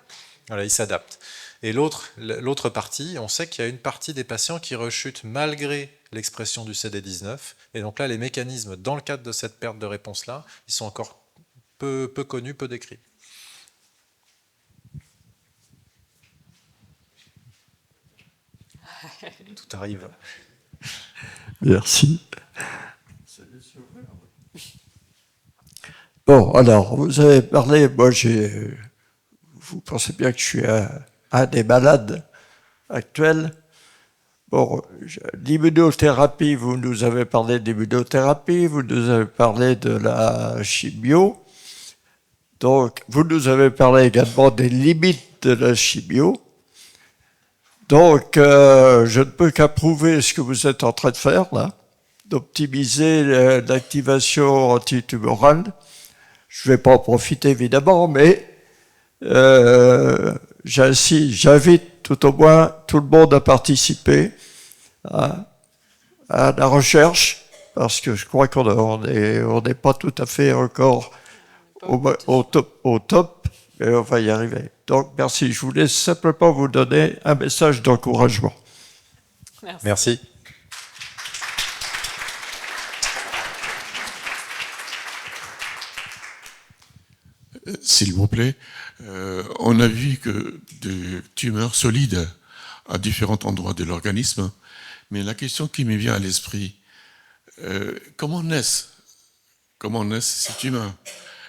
Voilà, il s'adapte. Et l'autre partie, on sait qu'il y a une partie des patients qui rechutent malgré l'expression du CD19. Et donc là, les mécanismes, dans le cadre de cette perte de réponse-là, ils sont encore peu connus, peu décrits. Tout arrive. Merci. Bon, alors, vous avez parlé, vous pensez bien que je suis un des malades actuels. Bon, l'immunothérapie, vous nous avez parlé d'immunothérapie, vous nous avez parlé de la chimio. Donc, vous nous avez parlé également des limites de la chimio. Donc, je ne peux qu'approuver ce que vous êtes en train de faire, là, d'optimiser l'activation antitumorale. Je ne vais pas en profiter, évidemment, mais j'invite tout au moins tout le monde à participer à la recherche, parce que je crois qu'on n'est pas tout à fait encore au top, mais on va y arriver. Donc, merci. Je voulais simplement vous donner un message d'encouragement. Merci. S'il vous plaît, on a vu que des tumeurs solides à différents endroits de l'organisme, mais la question qui me vient à l'esprit, comment naissent ces tumeurs?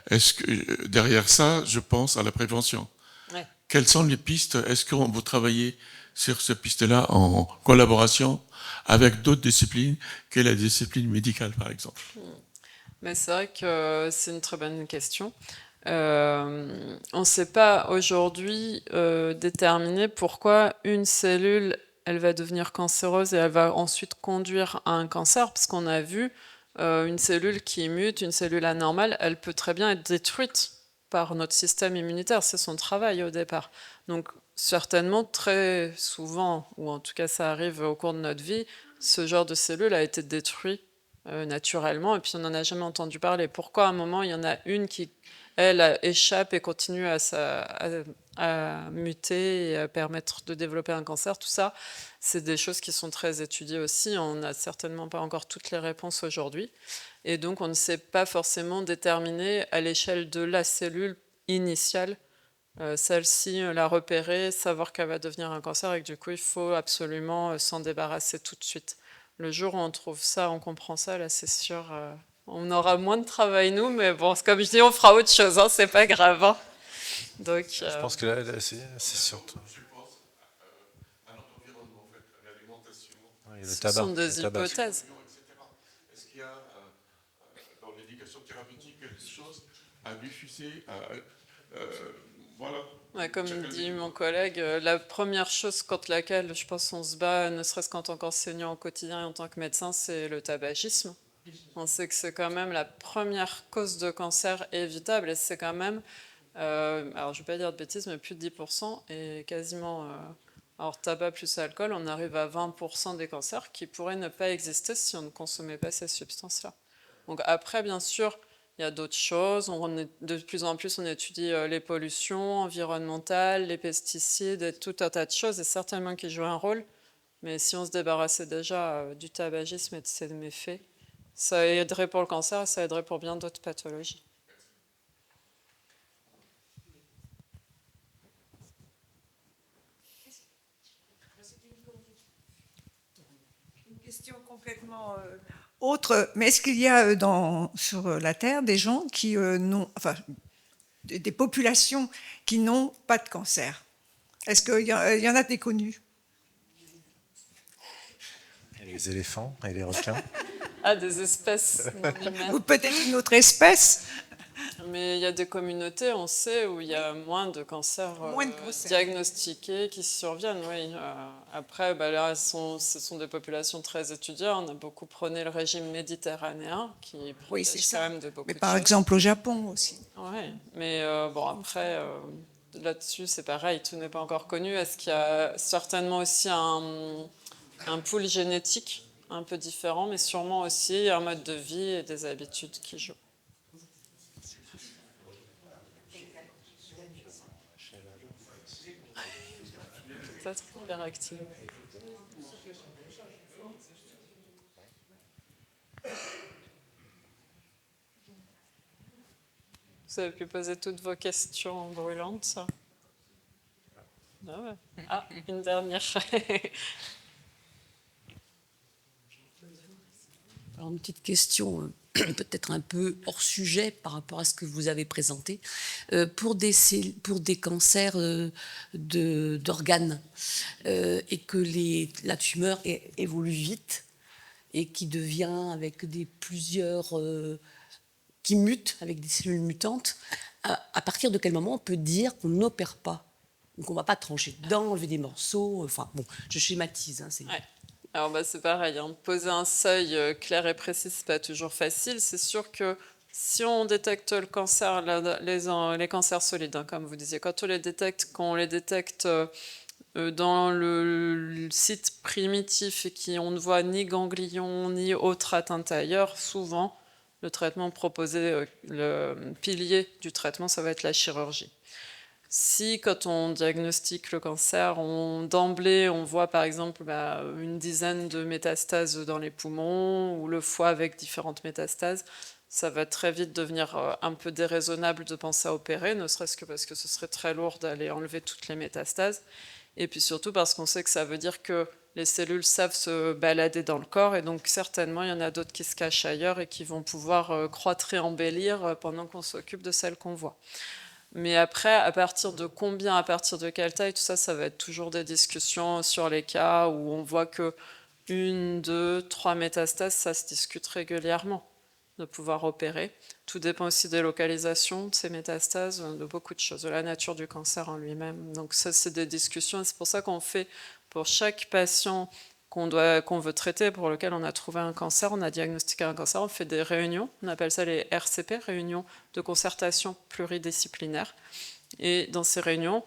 Est-ce que derrière ça, je pense à la prévention? Ouais. Quelles sont les pistes? Est-ce que vous travaillez sur ces pistes-là en collaboration avec d'autres disciplines que la discipline médicale, par exemple? Mais c'est vrai que c'est une très bonne question. On ne sait pas aujourd'hui déterminer pourquoi une cellule, elle va devenir cancéreuse et elle va ensuite conduire à un cancer, parce qu'on a vu une cellule qui mute, une cellule anormale, elle peut très bien être détruite par notre système immunitaire, c'est son travail au départ. Donc certainement, très souvent, ou en tout cas ça arrive au cours de notre vie, ce genre de cellule a été détruit naturellement, et puis on n'en a jamais entendu parler. Pourquoi à un moment il y en a une qui, elle, échappe et continue à muter et à permettre de développer un cancer, tout ça, c'est des choses qui sont très étudiées aussi. On n'a certainement pas encore toutes les réponses aujourd'hui. Et donc, on ne sait pas forcément déterminer à l'échelle de la cellule initiale, celle-ci, la repérer, savoir qu'elle va devenir un cancer et que du coup, il faut absolument s'en débarrasser tout de suite. Le jour où on trouve ça, on comprend ça, là, c'est sûr... on aura moins de travail, nous, mais bon, comme je dis, on fera autre chose, hein, c'est pas grave. Hein. Donc, je pense que là c'est surtout. Je pense à notre environnement, en fait, à l'alimentation. Ce sont des hypothèses. Est-ce qu'il y a dans l'éducation thérapeutique quelque chose à diffuser voilà. Ouais, comme dit mon collègue, la première chose contre laquelle je pense on se bat, ne serait-ce qu'en tant qu'enseignant au quotidien et en tant que médecin, c'est le tabagisme. On sait que c'est quand même la première cause de cancer évitable et c'est quand même, alors je ne vais pas dire de bêtises, mais plus de 10% et quasiment, alors tabac plus alcool, on arrive à 20% des cancers qui pourraient ne pas exister si on ne consommait pas ces substances-là. Donc après, bien sûr, il y a d'autres choses. De plus en plus, on étudie les pollutions environnementales, les pesticides, et tout un tas de choses, et certainement qui jouent un rôle. Mais si on se débarrassait déjà du tabagisme et de ses méfaits, ça aiderait pour le cancer et ça aiderait pour bien d'autres pathologies. Une question complètement autre, mais est-ce qu'il y a sur la Terre des gens qui n'ont, enfin, des populations qui n'ont pas de cancer? Est-ce qu'il y en a des connus? Les éléphants et les requins. Ah, des espèces non humaines. Ou peut-être une autre espèce? Mais il y a des communautés, on sait, où il y a moins de cancers diagnostiqués qui surviennent. Oui. Après, là, ce sont des populations très étudiées. On a beaucoup prôné le régime méditerranéen, qui protège quand même de beaucoup de choses. Mais par exemple au Japon aussi. Oui, mais bon, après, là-dessus, c'est pareil, tout n'est pas encore connu. Est-ce qu'il y a certainement aussi un pool génétique un peu différent, mais sûrement aussi un mode de vie et des habitudes qui jouent. Ça, c'est hyper actif. Vous avez pu poser toutes vos questions brûlantes, ça. Ah, ouais. Ah, une dernière. Alors, une petite question, peut-être un peu hors sujet par rapport à ce que vous avez présenté. Pour des cancers d'organes et que la tumeur évolue vite et qui devient avec qui mute avec des cellules mutantes, à partir de quel moment on peut dire qu'on n'opère pas? Donc on ne va pas trancher dedans, enlever des morceaux, enfin bon, je schématise. Hein, ouais. Alors c'est pareil, hein. Poser un seuil clair et précis, c'est pas toujours facile. C'est sûr que si on détecte le cancer, les cancers solides, hein, comme vous disiez, quand on les détecte dans le site primitif et qu'on ne voit ni ganglion ni autre atteinte ailleurs, souvent le traitement proposé, le pilier du traitement, ça va être la chirurgie. Si, quand on diagnostique le cancer, d'emblée, on voit par exemple une dizaine de métastases dans les poumons ou le foie avec différentes métastases, ça va très vite devenir un peu déraisonnable de penser à opérer, ne serait-ce que parce que ce serait très lourd d'aller enlever toutes les métastases. Et puis surtout parce qu'on sait que ça veut dire que les cellules savent se balader dans le corps, et donc certainement il y en a d'autres qui se cachent ailleurs et qui vont pouvoir croître et embellir pendant qu'on s'occupe de celles qu'on voit. Mais après, à partir de combien, à partir de quelle taille, tout ça, ça va être toujours des discussions sur les cas où on voit que 1, 2, 3 métastases, ça se discute régulièrement de pouvoir opérer. Tout dépend aussi des localisations de ces métastases, de beaucoup de choses, de la nature du cancer en lui-même. Donc ça, c'est des discussions, et c'est pour ça qu'on fait pour chaque patient qu'on veut traiter, pour lequel on a trouvé un cancer, on a diagnostiqué un cancer, on fait des réunions, on appelle ça les RCP, réunions de concertation pluridisciplinaire. Et dans ces réunions,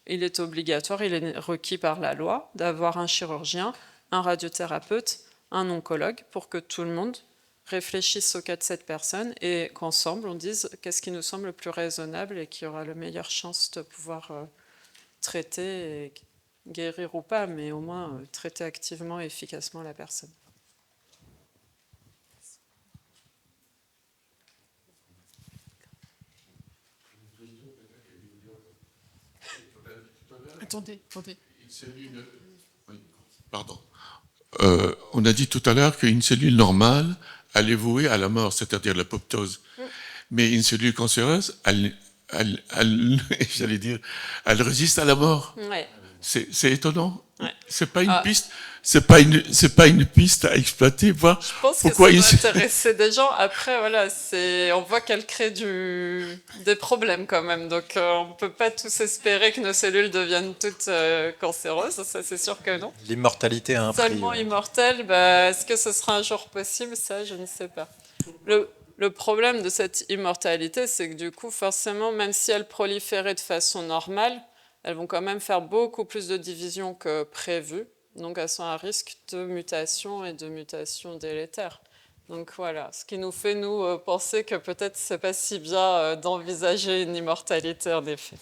il est obligatoire, il est requis par la loi d'avoir un chirurgien, un radiothérapeute, un oncologue, pour que tout le monde réfléchisse au cas de cette personne et qu'ensemble on dise qu'est-ce qui nous semble le plus raisonnable et qui aura la meilleure chance de pouvoir traiter et guérir ou pas, mais au moins traiter activement et efficacement la personne. Attendez. Pardon. On a dit tout à l'heure qu'une cellule normale, elle est vouée à la mort, c'est-à-dire l'apoptose. Mais une cellule cancéreuse, j'allais dire, elle résiste à la mort. Ouais. C'est étonnant. Ouais. C'est pas une piste. C'est pas une piste à exploiter. Voir je pense pourquoi que ça doit intéresser des gens. Après, voilà, on voit qu'elle crée des problèmes quand même. Donc, on ne peut pas tous espérer que nos cellules deviennent toutes cancéreuses. Ça, c'est sûr que non. L'immortalité a un prix. Seulement immortelle, est-ce que ce sera un jour possible? Ça, je ne sais pas. Le problème de cette immortalité, c'est que du coup, forcément, même si elles proliféraient de façon normale, elles vont quand même faire beaucoup plus de divisions que prévu. Donc, elles sont à risque de mutation et de mutation délétère. Donc, voilà, ce qui nous fait, nous, penser que peut-être c'est pas si bien d'envisager une immortalité, en effet.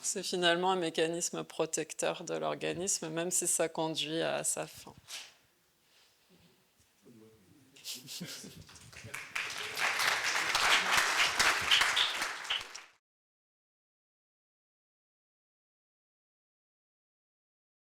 C'est finalement un mécanisme protecteur de l'organisme, même si ça conduit à sa fin.